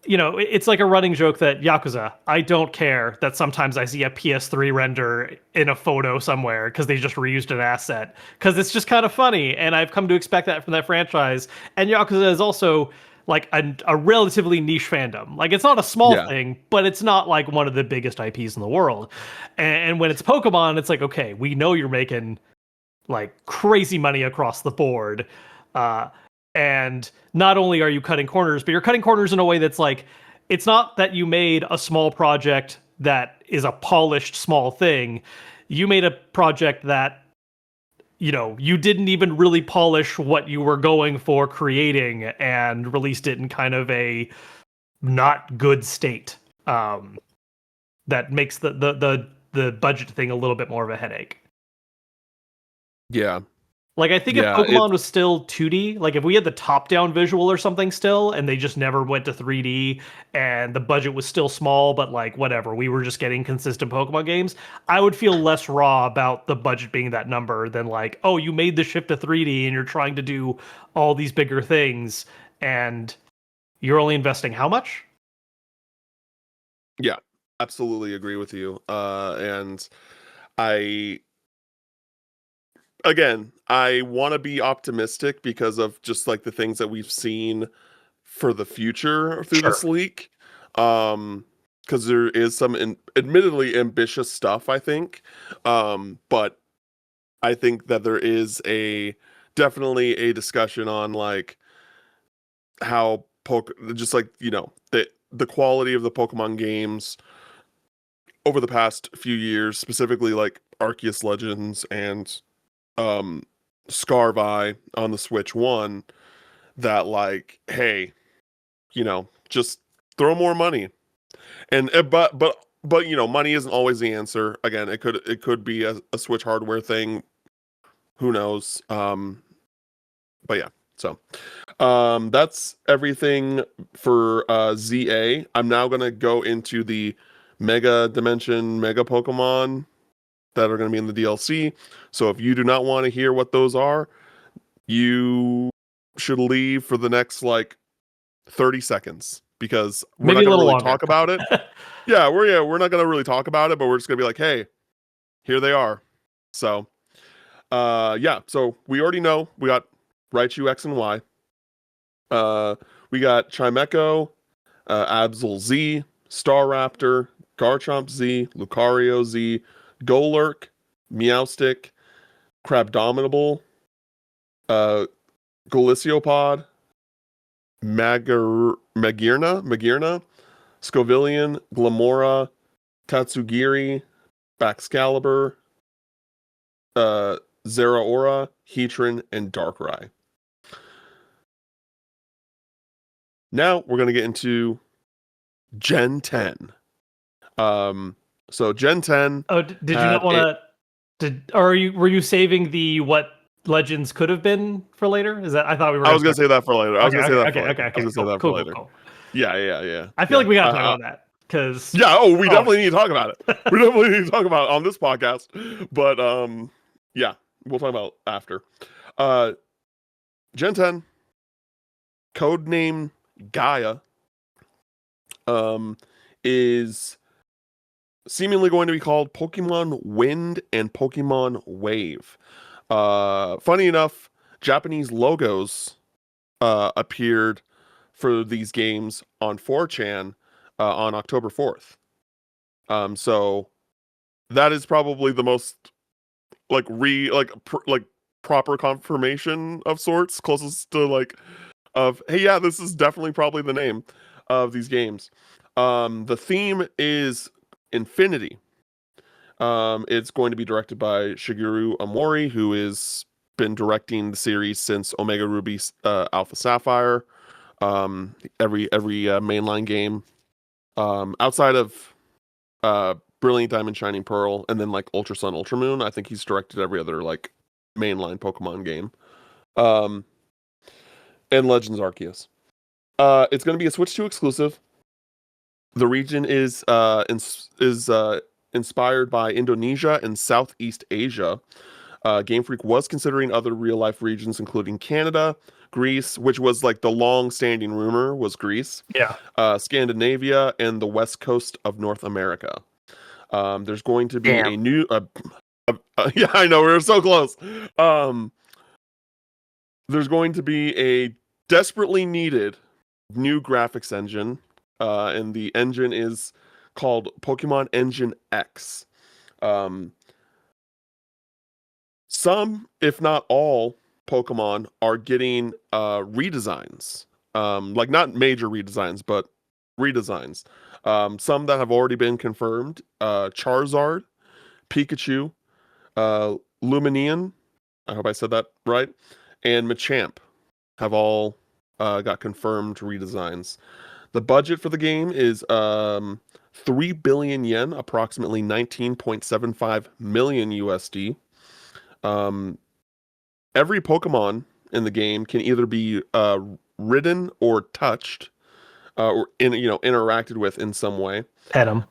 it's like a running joke that Yakuza, I don't care that sometimes I see a PS3 render in a photo somewhere because they just reused an asset. Because it's just kind of funny. And I've come to expect that from that franchise. And Yakuza is also like a relatively niche fandom. Like it's not a small Yeah, thing, but it's not like one of the biggest IPs in the world. And when it's Pokemon, it's like, okay, we know you're making like crazy money across the board. Uh, and not only are you cutting corners, but you're cutting corners in a way that's like, it's not that you made a small project that is a polished small thing. You made a project that you didn't even really polish what you were going for creating and released it in kind of a not good state. That makes the budget thing a little bit more of a headache. yeah, Like I think if yeah. Pokemon was still 2D, like if we had the top-down visual or something still, and they just never went to 3D, and the budget was still small, but like whatever, we were just getting consistent Pokemon games, I would feel less raw about the budget being that number than like, oh, you made the shift to 3D and you're trying to do all these bigger things, and you're only investing how much? Yeah, absolutely agree with you. And I again, I want to be optimistic because of just like the things that we've seen for the future through Sure. this leak. Because there is some admittedly ambitious stuff, I think. But I think that there is a definitely a discussion on like how just like the quality of the Pokemon games over the past few years, specifically like Arceus Legends and um Scarvi on the Switch 1, that like, hey, just throw more money. And but money isn't always the answer. Again, it could be a Switch hardware thing. Who knows? But yeah. So, that's everything for ZA. I'm now gonna go into the Mega Dimension Mega Pokemon that are gonna be in the DLC. So if you do not want to hear what those are, you should leave for the next like 30 seconds, because we're Maybe not a gonna little really longer. talk about it. Yeah, we're not gonna really talk about it, but we're just gonna be like, hey, here they are. So yeah, so we already know we got Raichu X and Y. Uh, we got Chimecho, Absol Z, Staraptor, Garchomp Z, Lucario Z, Golurk, Meowstic, Crabdominable, uh, Goliciopod, Magirna, Scovillian, Glamora, Tatsugiri, Baxcalibur, uh, Zeraora, Heatran, and Darkrai. Now we're going to get into Gen 10. So Gen 10 Oh, did you not had want a. to? Or were you saving the what legends could have been for later? Is that I thought we were I going was to gonna talk. say that for later. I was Okay, gonna say okay, that for okay, later. okay, I was okay. gonna say Cool, that for cool, cool, later. cool. Yeah. I feel like we gotta talk about that because Yeah. Oh, we oh, definitely need to talk about it. We definitely need to talk about it on this podcast. But yeah, we'll talk about it after. Uh, Gen 10, code name Gaia, is seemingly going to be called Pokemon Wind and Pokemon Wave. Funny enough, Japanese logos appeared for these games on 4chan on October 4th. So that is probably the most like proper confirmation of sorts, closest to like of hey yeah, this is definitely probably the name of these games. The theme is Infinity. It's going to be directed by Shigeru Amori, who has been directing the series since Omega Ruby Alpha Sapphire. Every mainline game outside of Brilliant Diamond Shining Pearl and then like Ultra Sun Ultra Moon. I think he's directed every other like mainline Pokemon game. Um, and Legends Arceus. It's going to be a Switch 2 exclusive. The region is inspired by Indonesia and Southeast Asia. Game Freak was considering other real life regions, including Canada, Greece, which was like the long standing rumor was Greece, yeah. Scandinavia, and the west coast of North America. There's going to be Damn. a new. Yeah, I know we're so close. There's going to be a desperately needed new graphics engine, and the engine is called Pokemon Engine X. Um, some, if not all, Pokemon are getting redesigns. Like not major redesigns, but redesigns. Some that have already been confirmed: Charizard, Pikachu, Luminian. I hope I said that right. And Machamp have all got confirmed redesigns. The budget for the game is 3 billion yen, approximately 19.75 million USD. Um, every Pokemon in the game can either be ridden or touched, or interacted with in some way. Pet him.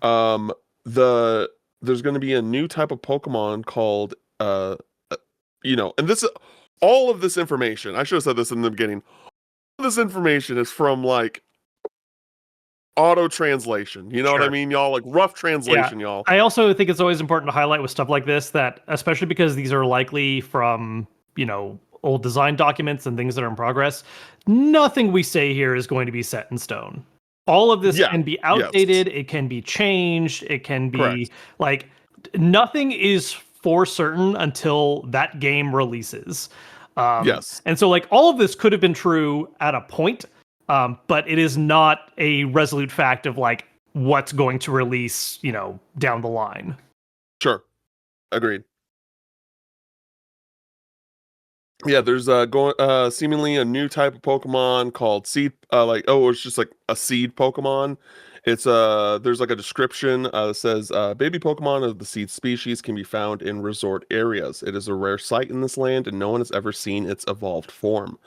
The There's going to be a new type of Pokemon called and this all of this information. I should have said this in the beginning. All this information is from like auto translation. You know what I Sure. mean, y'all? Like rough Yeah. translation, y'all. I also think it's always important to highlight with stuff like this that, especially because these are likely from, old design documents and things that are in progress, nothing we say here is going to be set in stone. All of this Yeah. can be Yes. outdated, it can be changed, it can be Correct. like nothing is for certain until that game releases. Yes. And so, like, all of this could have been true at a point, but it is not a resolute fact of like what's going to release, down the line. Sure. Agreed. Yeah, there's going seemingly a new type of Pokemon called Seed it's just like a seed Pokemon. It's there's like a description that says baby Pokemon of the seed species can be found in resort areas. It is a rare sight in this land and no one has ever seen its evolved form.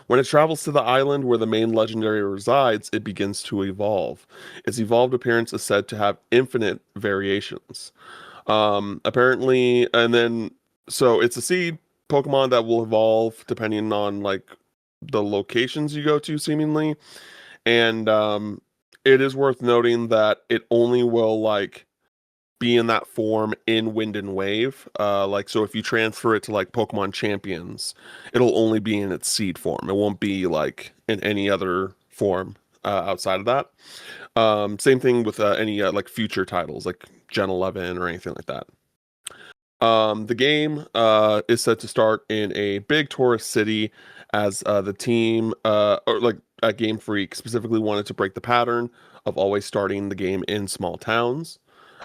When it travels to the island where the main legendary resides, it begins to evolve. Its evolved appearance is said to have infinite variations. Apparently, and then so it's a seed Pokemon that will evolve depending on like the locations you go to, seemingly. And it is worth noting that it only will like be in that form in Wind and Wave. Like so, if you transfer it to like Pokemon Champions, it'll only be in its seed form. It won't be like in any other form outside of that. Same thing with any like future titles like Gen 11 or anything like that. The game is set to start in a big tourist city as the team, or like a Game Freak specifically wanted to break the pattern of always starting the game in small towns.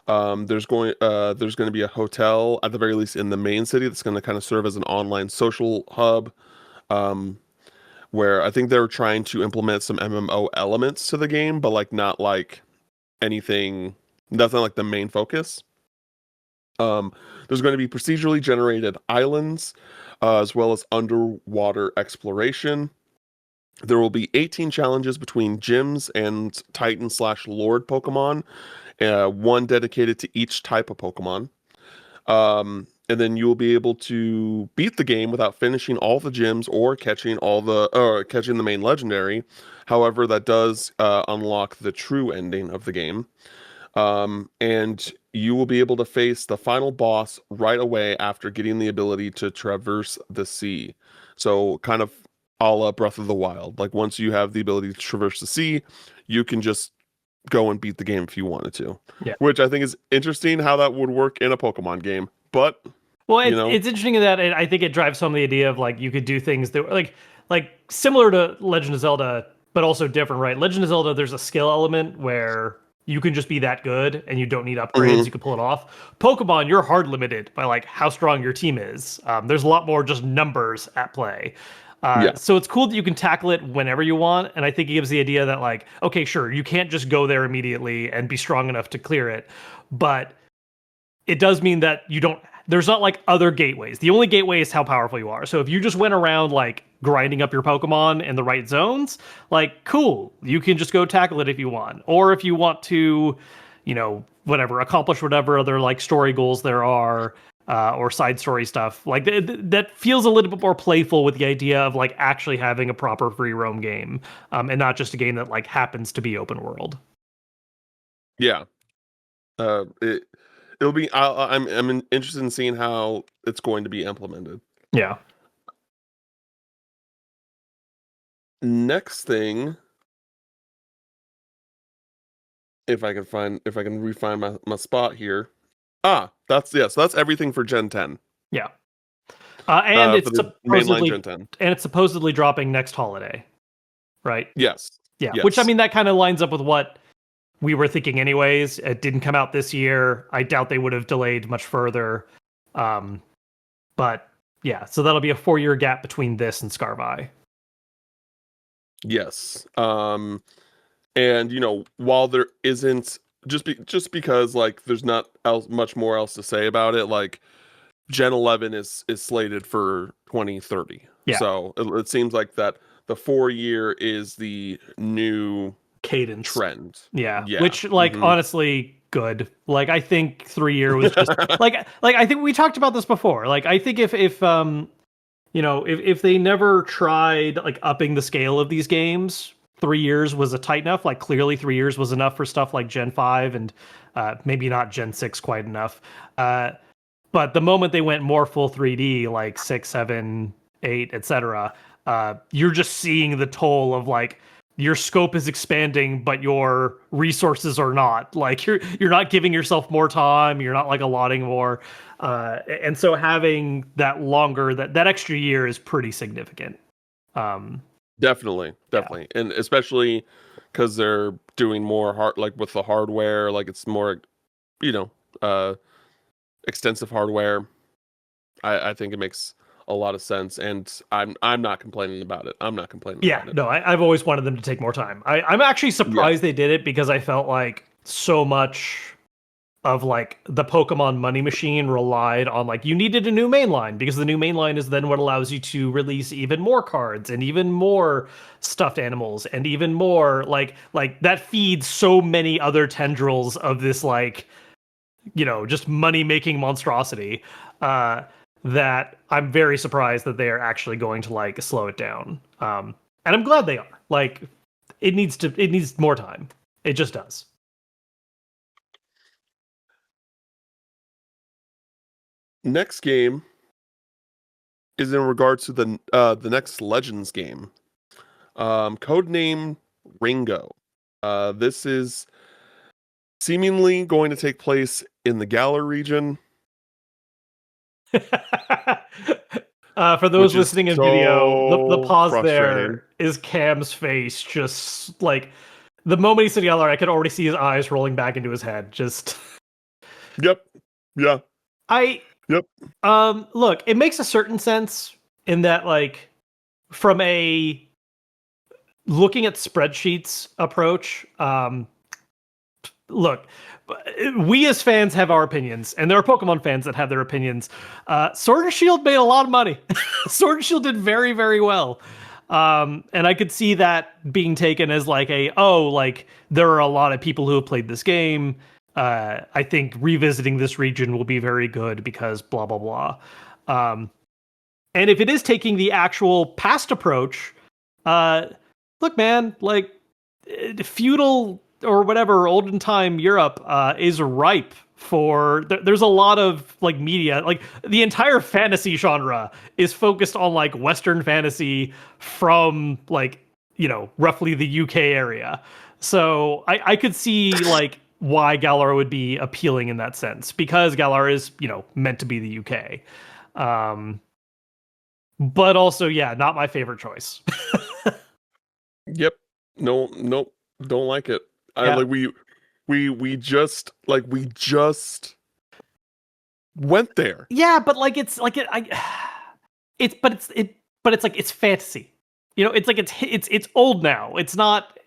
There's going to be a hotel at the very least in the main city that's going to kind of serve as an online social hub. Um, where I think they're trying to implement some MMO elements to the game, but like not like anything. That's not like the main focus. Um, there's going to be procedurally generated islands, as well as underwater exploration. There will be 18 challenges between gyms and Titan slash Lord Pokemon, one dedicated to each type of Pokemon. And then you will be able to beat the game without finishing all the gyms or catching the main legendary. However, that does unlock the true ending of the game. And you will be able to face the final boss right away after getting the ability to traverse the sea. So kind of a la Breath of the Wild. Like once you have the ability to traverse the sea, you can just go and beat the game if you wanted to. Yeah. Which I think is interesting how that would work in a Pokemon game. But Well, you it's know, it's interesting in that I think it drives home the idea of like you could do things that like similar to Legend of Zelda, but also different, right? Legend of Zelda, there's a skill element where you can just be that good and you don't need upgrades. mhm, You can pull it off. Pokemon, you're hard limited by like how strong your team is. There's a lot more just numbers at play. yeah, So it's cool that you can tackle it whenever you want, and I think it gives the idea that like, okay, sure, you can't just go there immediately and be strong enough to clear it, but it does mean that you don't there's not like other gateways. The only gateway is how powerful you are. So if you just went around like grinding up your Pokemon in the right zones, like cool, you can just go tackle it if you want. Or if you want to, whatever, accomplish whatever other like story goals there are, or side story stuff. Like that feels a little bit more playful with the idea of like actually having a proper free roam game, and not just a game that like happens to be open world. yeah. It it'll be. I'm interested in seeing how it's going to be implemented. Yeah. Next thing, if I can refine my spot here. So that's everything for Gen 10. Yeah. And For the mainline Gen 10. it's supposedly dropping next holiday, right? Yes. Yeah, which I Yes. mean that kind of lines up with what we were thinking anyways. It didn't come out this year. I doubt they would have delayed much further. Um, but yeah, so that'll be a 4-year gap between this and Scarvi. Yes. And while there isn't just because like there's not much more else to say about it, like Gen 11 is slated for 2030. Yeah, So it seems like that the 4 year is the new cadence. trend. Yeah, Yeah. which like Mhm. honestly good. Like I think 3 year was just like I think we talked about this before. Like I think if they never tried like upping the scale of these games, 3 years was a tight enough. Like clearly 3 years was enough for stuff like Gen 5 and maybe not Gen 6 quite enough. But the moment they went more full 3D, like 6, 7, 8, etc., you're just seeing the toll of like your scope is expanding, but your resources are not. Like you're not giving yourself more time. You're not like allotting more, and so having that extra year is pretty significant. Um, Definitely, yeah, definitely. And especially because they're doing more hard like with the hardware, like it's more, you know, uh extensive hardware. I think it makes a lot of sense, and I'm not complaining about it. I'm not complaining yeah. about it. No, I've always wanted them to take more time. I'm actually Yeah, surprised they did it because I felt like so much of like the Pokemon money machine relied on like you needed a new main line because the new main line is then what allows you to release even more cards and even more stuffed animals and even more like that feeds so many other tendrils of this like just money making monstrosity, uh that I'm very surprised that they are actually going to like slow it down. And I'm glad they are. Like it needs more time. It just does. next game is in regards to the next Legends game. Codename Ringo. This is seemingly going to take place in the Galar region, For those which is listening in video, the so pause frustrating. there is Cam's face. Just like the moment he said "Yeller," I could already see his eyes rolling back into his head. Just Yep. Yeah. I Yep. look, it makes a certain sense in that, like, from a looking at spreadsheets approach, look, we as fans have our opinions, and there are Pokemon fans that have their opinions. Sword and Shield made a lot of money. Sword and Shield did very, very well. And I could see that being taken as like like there are a lot of people who have played this game. I think revisiting this region will be very good because blah blah blah. And if it is taking the actual past approach, uh, look, man, like feudal or whatever olden time Europe is ripe for. There's a lot of like media, like the entire fantasy genre is focused on like Western fantasy from like roughly the UK area. So I could see like why Galar would be appealing in that sense because Galar is meant to be the UK. But also, yeah, not my favorite choice. Yep. No, nope. Don't like it. I Yeah. like we just went there. Yeah, but like it's like it's but it's like it's fantasy. It's like it's old now. It's not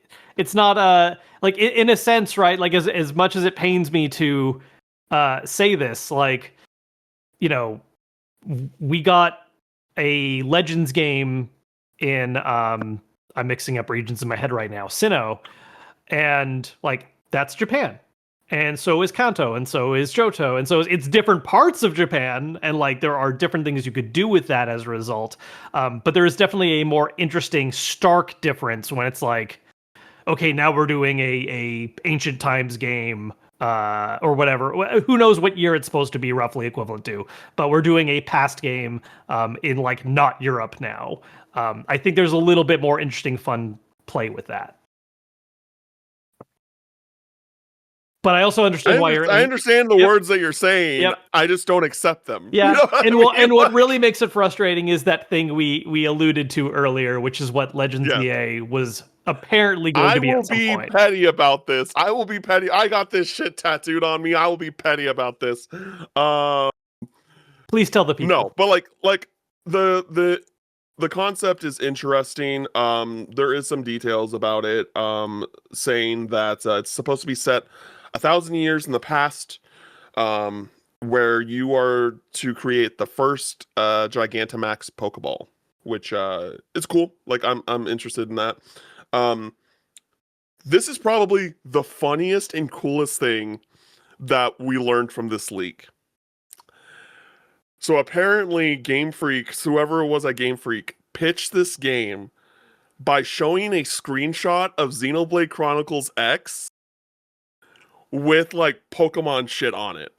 like in a sense, right? Like as much as it pains me to say this, like you know, we got a Legends game in I'm mixing up regions in my head right now, Sinnoh, and like that's Japan. And so is Kanto, and so is Johto, and so it's different parts of Japan, and like there are different things you could do with that as a result. But there is definitely a more interesting, stark difference when it's like, okay, now we're doing a ancient times game, or whatever. Who knows what year it's supposed to be roughly equivalent to? But we're doing a past game in like not Europe now. I think there's a little bit more interesting, fun play with that. But I also understand why you're. I understand the Yep. words that you're saying. Yep. I just don't accept them. You Yeah, know what I and mean? what really makes it frustrating is that thing we alluded to earlier, which is what Legends Yeah. EA was apparently going I to be will at some be point. petty about this. I will be petty. I got this shit tattooed on me. I will be petty about this. Uh, Please tell the people. no, but like the concept is interesting. There is some details about it. Saying that it's supposed to be set 1,000 years in the past. Where you are to create the first Gigantamax Pokeball, which is cool. Like I'm interested in that. Um, this is probably the funniest and coolest thing that we learned from this leak. So apparently, Game Freak, whoever it was at Game Freak, pitched this game by showing a screenshot of Xenoblade Chronicles X with like Pokemon shit on it.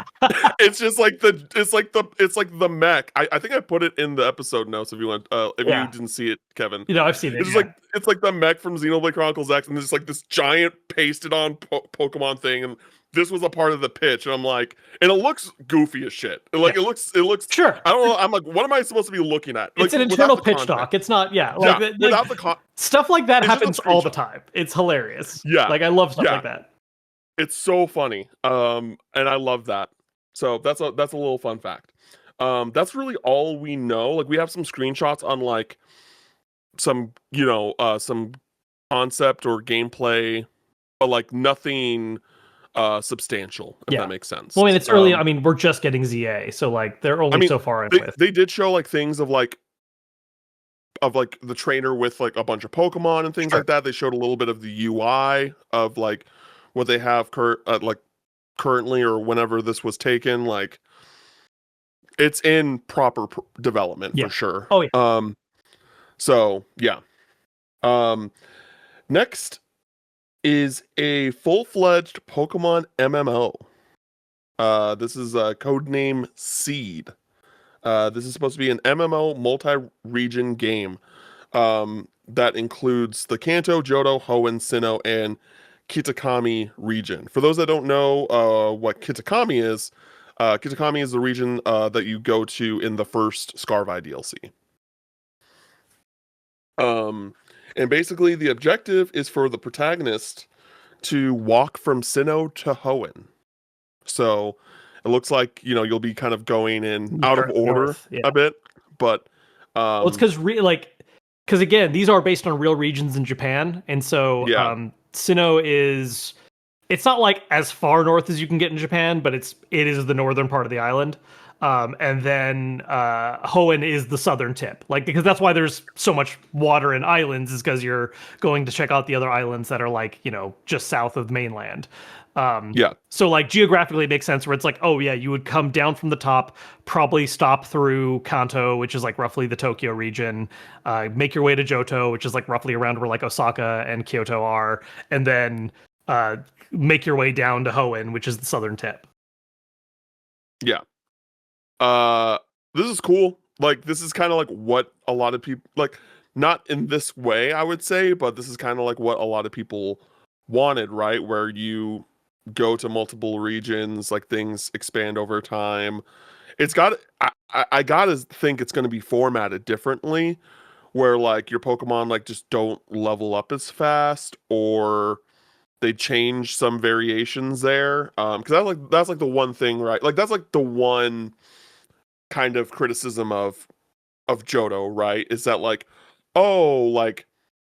It's just like the mech. I think I put it in the episode notes if you want if you Yeah, didn't see it, Kevin. I've seen it. It's just Yeah, like it's like the mech from Xenoblade Chronicles X, and there's like this giant pasted on Pokemon thing, and this was a part of the pitch, and I'm like, and it looks goofy as shit. Like yeah. it looks. Sure. I don't know. I'm like, what am I supposed to be looking at? It's Like an without internal the pitch content. doc. It's not. Yeah, Yeah, like without the con. stuff like that It's just a happens all the screenshot. time. It's hilarious. Yeah, Like I love stuff yeah. like that. It's so funny. And I love that. So that's a little fun fact. That's really all we know. Like we have some screenshots on like some, some concept or gameplay, but like nothing substantial, if Yeah. that makes sense. Well, I mean, it's early. I mean, we're just getting ZA, so like they're I only mean, so far in they with. they did show like things of like the trainer with like a bunch of Pokemon and things Sure. like that. They showed a little bit of the UI of like what they have like currently or whenever this was taken. Like it's in proper development Yeah. for sure. Oh yeah. So yeah. Next is a full-fledged Pokemon MMO. This is a codename Seed. This is supposed to be an MMO multi-region game that includes the Kanto, Johto, Hoenn, Sinnoh, and Kitakami region. For those that don't know what Kitakami is the region that you go to in the first Scarvi DLC. And basically the objective is for the protagonist to walk from Sinnoh to Hoenn. So It looks like, you'll be kind of going in out of order North, yeah. a bit, but Well, it's because again, these are based on real regions in Japan, and so yeah, Sinnoh is. It's not like as far north as you can get in Japan, but it is the northern part of the island. And then Hoenn is the southern tip, like because that's why there's so much water and islands, is because you're going to check out the other islands that are like just south of mainland. yeah, So like geographically it makes sense where it's like, oh yeah, you would come down from the top, probably stop through Kanto, which is like roughly the Tokyo region, make your way to Johto, which is like roughly around where like Osaka and Kyoto are, and then uh, make your way down to Hoenn, which is the southern tip. yeah. Uh, this is cool. Like, this is kind of like what a lot of people like, not in this way, I would say, but this is kind of like what a lot of people wanted, right? Where you go to multiple regions, like things expand over time. It's got, I gotta think it's going to be formatted differently, where like your Pokemon like just don't level up as fast, or they change some variations there. Because that's like the one thing, right? Like that's like the one kind of criticism of Johto, right? Is that like, oh, like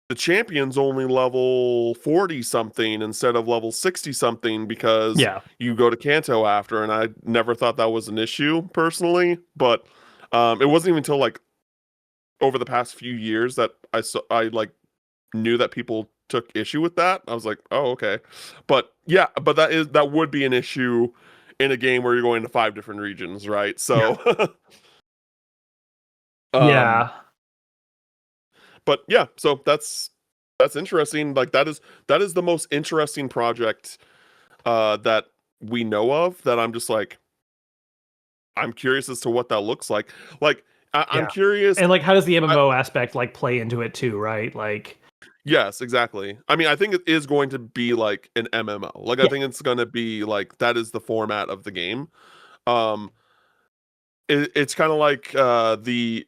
the champion's only level 40 something instead of level 60 something because Yeah, you go to Kanto after, and I never thought that was an issue personally, but it wasn't even until like over the past few years that I like knew that people took issue with that. I was like, oh, okay. But yeah, but that would be an issue in a game where you're going to 5 different regions, right? yeah, So um yeah, but yeah, so that's interesting. Like that is the most interesting project that we know of, that I'm just like, I'm curious as to what that looks like. Like I'm yeah. curious. And like, how does the I, MMO aspect like play into it too, right? Like, yes, exactly. I mean, I think it is going to be like an MMO. Like I yeah, think it's going to be like that is the format of the game. Um it's kind of like the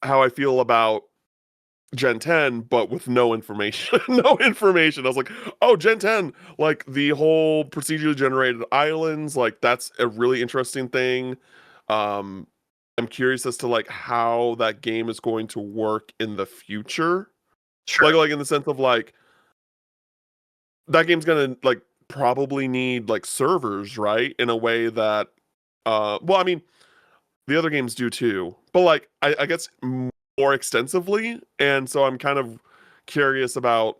how I feel about Gen 10, but with no information. No information. I was like, oh, Gen 10, like the whole procedurally generated islands, like that's a really interesting thing. Um, I'm curious as to like how that game is going to work in the future. sure, Like in the sense of like that game's gonna like probably need like servers, right? In a way that well, I mean, the other games do too, but like I guess more extensively, and so I'm kind of curious about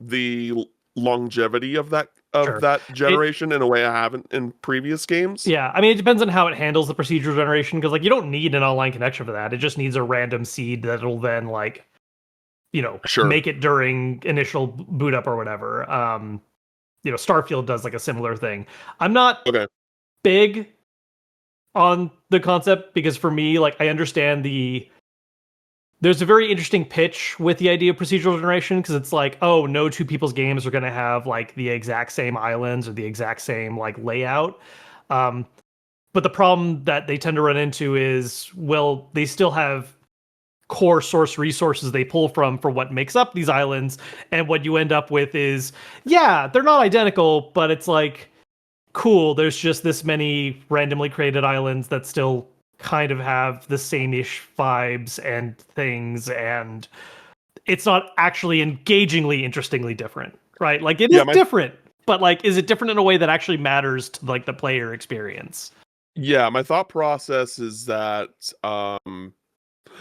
the longevity of sure. that It generation in a way I haven't in previous games. Yeah, I mean, it depends on how it handles the procedural generation because like you don't need an online connection for that. It just needs a random seed that'll then like Sure. make it during initial boot up or whatever. Starfield does like a similar thing. I'm not Okay. big on the concept because for me, like I understand there's a very interesting pitch with the idea of procedural generation because it's like, oh, no two people's games are going to have like the exact same islands or the exact same like layout. Um, but the problem that they tend to run into is, well, they still have core source resources they pull from for what makes up these islands, and what you end up with is, yeah, they're not identical, but it's like, cool, there's just this many randomly created islands that still kind of have the same-ish vibes and things, and it's not actually engagingly interestingly different, right? Like it is Yeah, my different, but like is it different in a way that actually matters to like the player experience? yeah, my thought process is that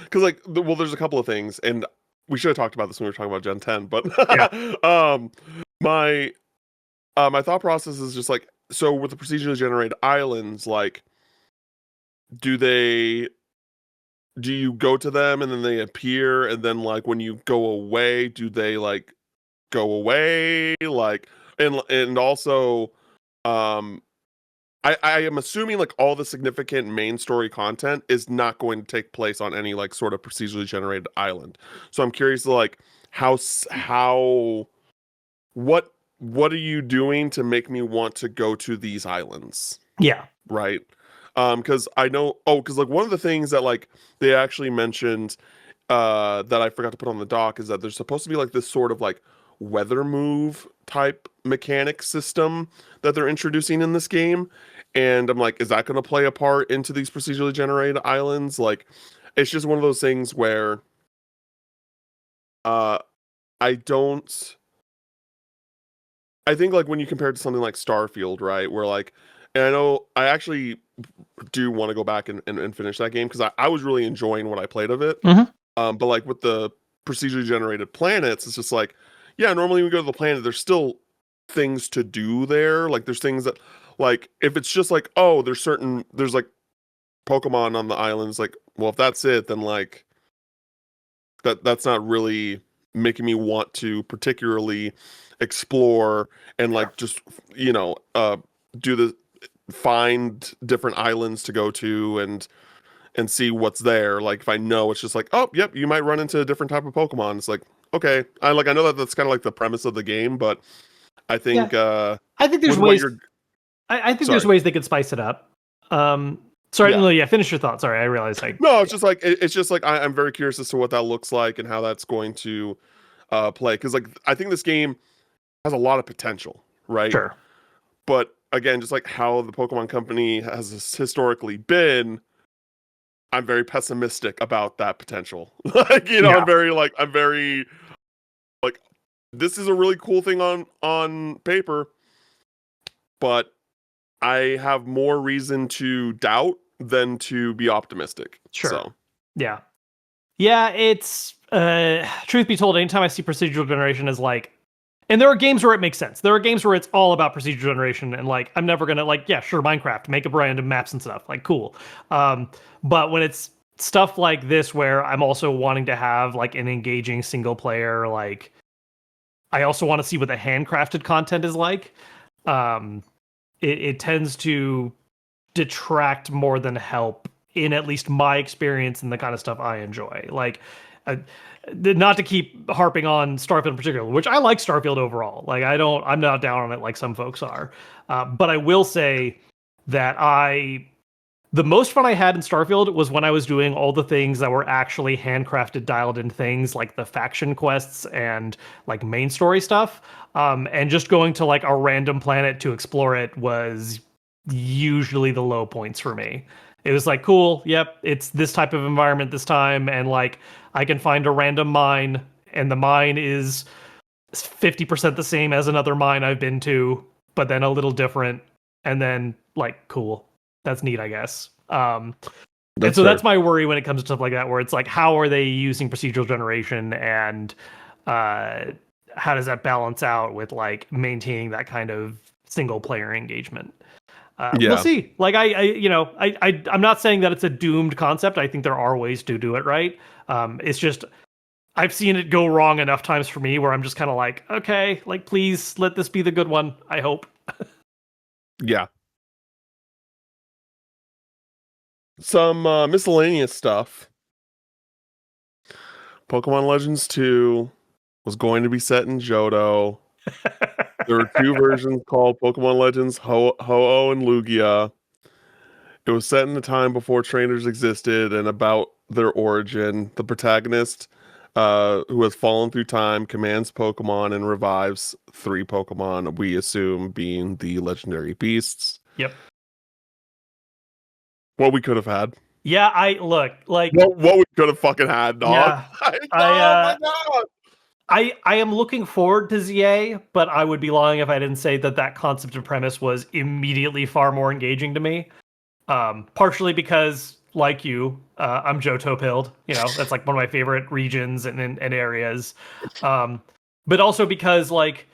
because like well, there's a couple of things, and we should have talked about this when we were talking about Gen 10, but Yeah, my my thought process is just like, so with the procedurally generated islands, like do they do you go to them and then they appear, and then like when you go away, do they like go away, like, and also um I am assuming like all the significant main story content is not going to take place on any like sort of procedurally generated island. So I'm curious to like how what are you doing to make me want to go to these islands, yeah, right? Because I know, because like one of the things that like they actually mentioned that I forgot to put on the doc is that there's supposed to be like this sort of like weather move type mechanic system that they're introducing in this game. And I'm like, is that going to play a part into these procedurally generated islands? Like, it's just one of those things where uh I don't I think like when you compare it to something like Starfield, right? Where like, and I know I actually do want to go back and finish that game because I was really enjoying what I played of it. Mhm. But like with the procedurally generated planets, it's just like, yeah, normally when we go to the planet, there's still things to do there. Like there's things that, like, if it's just like, oh, there's like Pokemon on the islands, like, well, if that's it, then like that's not really making me want to particularly explore and like just do the find different islands to go to and see what's there. Like if I know it's just like, oh, yep, you might run into a different type of Pokemon. It's like, okay, I know that that's kind of like the premise of the game, but I Yeah, think I think there's with what ways. you're I think there's sorry, ways they could spice it up. Sorry, yeah. no, yeah. Finish your thought. Sorry, I realized I. No, it's just like it's just like I'm very curious as to what that looks like and how that's going to play because like I think this game has a lot of potential, right? Sure. But again, just like how the Pokemon Company has historically been, I'm very pessimistic about that potential. Like, Yeah. I'm very like this is a really cool thing on paper, but I have more reason to doubt than to be optimistic. Sure. So, Yeah. Yeah. It's truth be told, anytime I see procedural generation as like, and there are games where it makes sense. There are games where it's all about procedural generation, and like I'm never gonna like, yeah, sure, Minecraft, make up random maps and stuff, like cool. But when it's stuff like this where I'm also wanting to have like an engaging single player, like I also want to see what the handcrafted content is like. Um, it tends to detract more than help in at least my experience and the kind of stuff I enjoy. Like, uh, not to keep harping on Starfield in particular, which I like Starfield overall. Like, I'm not down on it like some folks are. But I will say that the most fun I had in Starfield was when I was doing all the things that were actually handcrafted, dialed in things like the faction quests and like main story stuff. And just going to like a random planet to explore it was usually the low points for me. It was like, cool, yep, it's this type of environment this time, and like I can find a random mine, and the mine is 50% the same as another mine I've been to, but then a little different, and then like, cool. That's neat, I guess. And that's so fair. that's my worry when it comes to stuff like that, where it's like, how are they using procedural generation, and uh, how does that balance out with like maintaining that kind of single player engagement? We'll Yeah. see. Like I'm not saying that it's a doomed concept. I think there are ways to do it right. It's just I've seen it go wrong enough times for me where I'm just kind of like, okay, like please let this be the good one. I hope. Yeah. Some miscellaneous stuff. Pokemon Legends 2 was going to be set in Johto. There were two versions called Pokemon Legends Ho-Oh and Lugia. It was set in a time before trainers existed and about their origin. The protagonist, who has fallen through time, commands Pokemon and revives three Pokemon, we assume being the legendary beasts. Yep. What we could have had. Yeah, I look like What we could have fucking had, dog. yeah. Like, I oh uh my god. I am looking forward to ZA, but I would be lying if I didn't say that concept and premise was immediately far more engaging to me. Partially because, like you, I'm Johto pilled. You know, that's like one of my favorite regions and areas. But also because like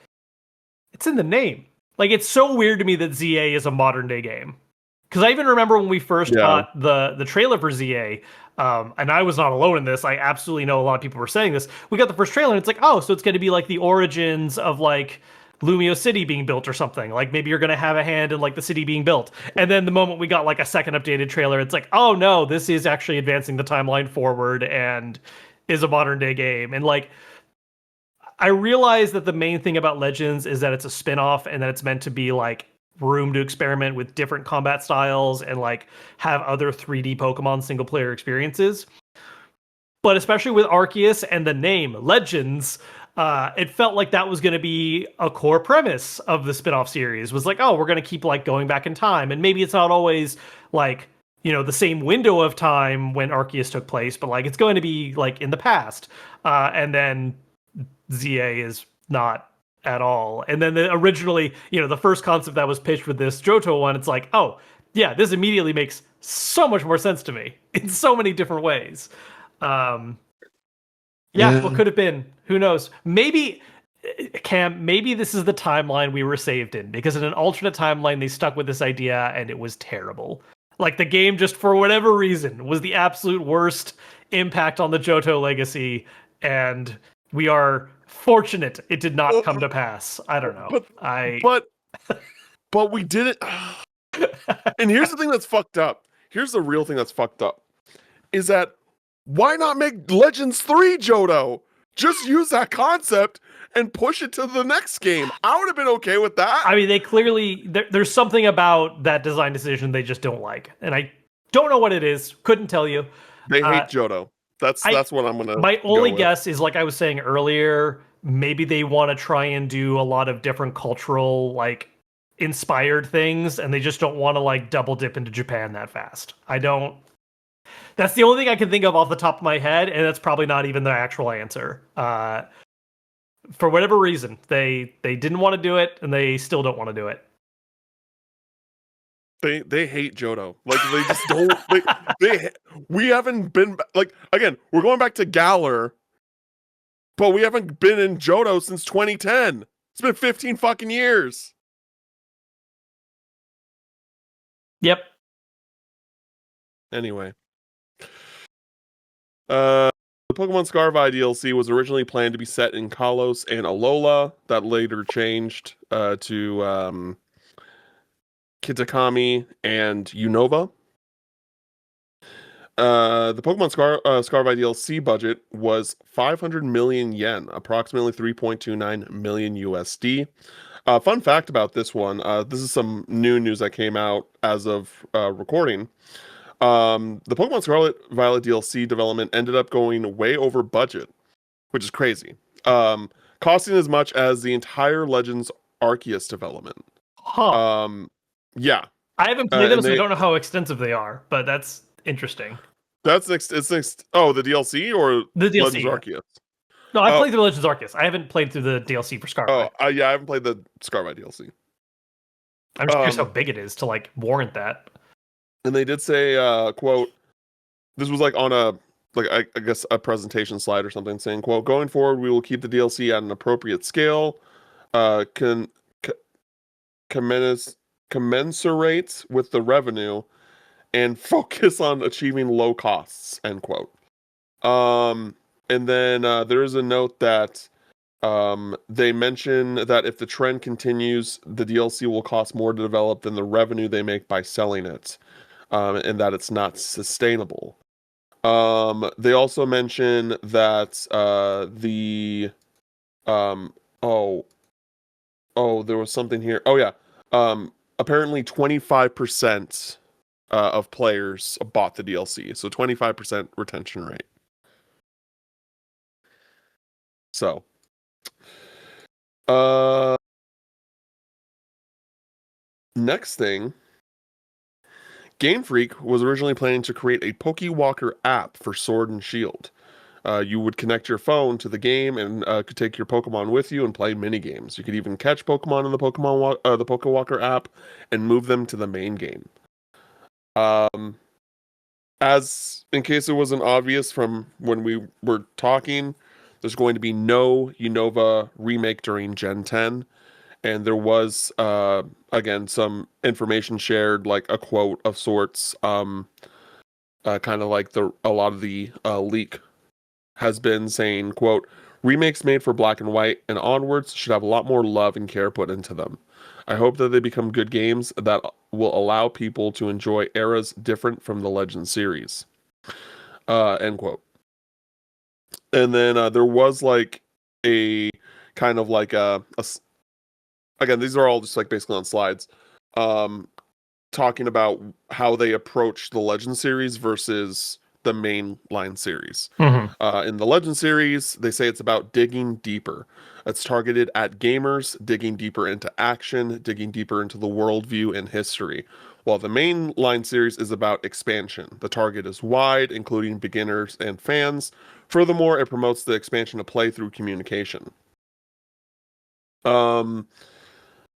it's in the name. Like it's so weird to me that ZA is a modern day game. Because I even remember when we first Yeah. got the trailer for ZA, and I was not alone in this. I absolutely know a lot of people were saying this. We got the first trailer, and it's like, oh, so it's going to be like the origins of like Lumio City being built or something. Like maybe you're going to have a hand in like the city being built. And then the moment we got like a second updated trailer, it's like, oh no, this is actually advancing the timeline forward and is a modern day game. And like I realize that the main thing about Legends is that it's a spin-off and that it's meant to be like room to experiment with different combat styles and like have other 3D Pokemon single player experiences. But especially with Arceus and the name Legends, It felt like that was going to be a core premise of the spin-off series, was like, oh, we're going to keep like going back in time, and maybe it's not always like, the same window of time when Arceus took place, but like it's going to be like in the past. And then ZA is not at all. And then originally, the first concept that was pitched with this Johto one, it's like, oh yeah, this immediately makes so much more sense to me in so many different ways. Um, yeah, what could have been? Who knows? Maybe, Cam, maybe this is the timeline we were saved in, because in an alternate timeline, they stuck with this idea and it was terrible. Like the game, just for whatever reason, was the absolute worst impact on the Johto legacy, and we are fortunate it did not come to pass. I don't know. But we didn't. And here's the thing that's fucked up. Here's the real thing that's fucked up. Is that why not make Legends 3 Johto? Just use that concept and push it to the next game. I would have been okay with that. I mean, they clearly, there's something about that design decision they just don't like. And I don't know what it is. Couldn't tell you. They hate Johto. That's what I'm gonna. My only guess is, like I was saying earlier, maybe they want to try and do a lot of different cultural, like, inspired things, and they just don't want to like double dip into Japan that fast. That's the only thing I can think of off the top of my head, and that's probably not even the actual answer. For whatever reason, they didn't want to do it, and they still don't want to do it. They hate Johto. Like they just don't. We haven't been like, again. We're going back to Galar, but we haven't been in Johto since 2010. It's been 15 fucking years. Yep. Anyway, the Pokemon Scarvi DLC was originally planned to be set in Kalos and Alola. That later changed to Kitakami and Unova. The Pokemon Scarvi DLC budget was 500 million yen, approximately 3.29 million USD. Fun fact about this one, this is some new news that came out as of recording. The Pokemon Scarlet Violet DLC development ended up going way over budget, which is crazy. Costing as much as the entire Legends Arceus development. Huh. Yeah. I haven't played them, so I don't know how extensive they are, but that's interesting. That's next. It's next. Oh, the DLC or the DLC, Legends Arceus? No, I played through Legends Arceus. I haven't played through the DLC for Scarlet. Oh, yeah, I haven't played the Scarlet DLC. I'm just curious how big it is to like warrant that. And they did say, quote, this was like on I guess a presentation slide or something, saying, quote, going forward, we will keep the DLC at an appropriate scale, commensurate with the revenue, and focus on achieving low costs, end quote. And then there is a note that they mention that if the trend continues, the DLC will cost more to develop than the revenue they make by selling it, and that it's not sustainable. They also mention that there was something here. Oh yeah. Apparently 25% of players bought the DLC, so 25% retention rate. So, next thing, Game Freak was originally planning to create a Pokewalker app for Sword and Shield. You would connect your phone to the game and could take your Pokemon with you and play mini games. You could even catch Pokemon in the the Pokewalker app and move them to the main game. As in case it wasn't obvious from when we were talking, there's going to be no Unova remake during Gen 10, and there was again some information shared, like a quote of sorts, kind of like a lot of the leak has been saying, quote, remakes made for Black and White and onwards should have a lot more love and care put into them. I hope that they become good games that will allow people to enjoy eras different from the Legend series. End quote. And then there was like a kind of like again, these are all just like basically on slides, talking about how they approach the Legend series versus the mainline series. Mhm. In the Legend series, they say it's about digging deeper. It's targeted at gamers, digging deeper into action, digging deeper into the worldview and history. While the mainline series is about expansion. The target is wide, including beginners and fans. Furthermore, it promotes the expansion of play through communication. Um,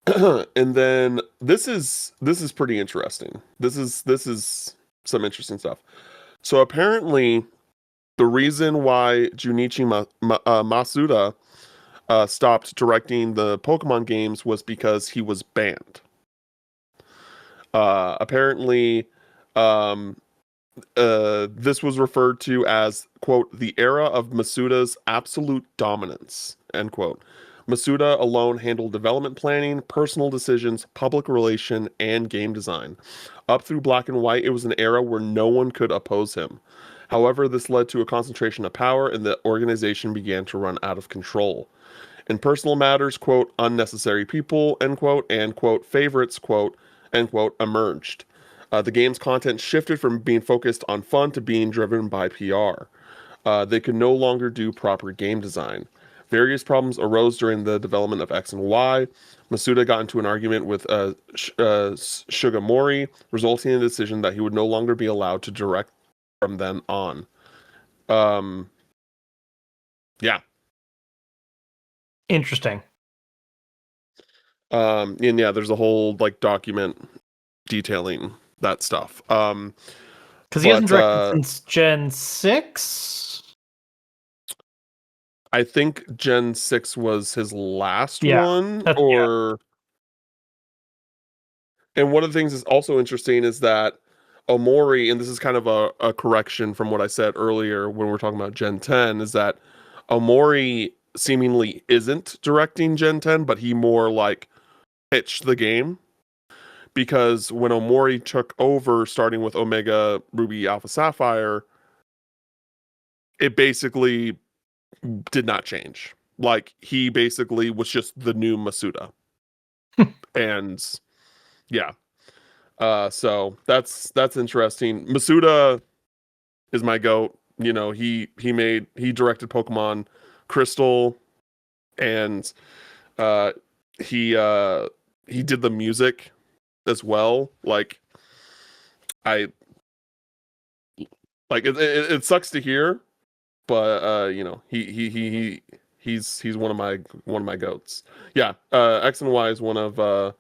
and then this is pretty interesting. This is some interesting stuff. So apparently, the reason why Masuda stopped directing the Pokemon games was because he was banned. Apparently, um, this was referred to as, quote, the era of Masuda's absolute dominance, end quote. Masuda alone handled development planning, personal decisions, public relation, and game design. Up through Black and White, it was an era where no one could oppose him. However, this led to a concentration of power and the organization began to run out of control. In personal matters, quote, unnecessary people, end quote, and, quote, favorites, quote, end quote, emerged. The game's content shifted from being focused on fun to being driven by PR. They could no longer do proper game design. Various problems arose during the development of X and Y. Masuda got into an argument with Shugamori, resulting in a decision that he would no longer be allowed to direct from then on. Yeah. Interesting. And yeah, there's a whole like document detailing that stuff. Because he hasn't But directed since Gen 6? I think Gen 6 was his last Yeah. one, Yeah. and one of the things that's also interesting is that Omori, and this is kind of a correction from what I said earlier when we were talking about Gen 10, is that Omori seemingly isn't directing Gen 10, but he more like pitched the game. Because when Omori took over, starting with Omega Ruby Alpha Sapphire, it basically did not change. Like he basically was just the new Masuda. And yeah. So that's interesting. Masuda is my goat. You know, he directed Pokemon Crystal, and uh he uh he did the music as well. Like I like it sucks to hear, but you know, he's one of my goats. Yeah, X and Y is one of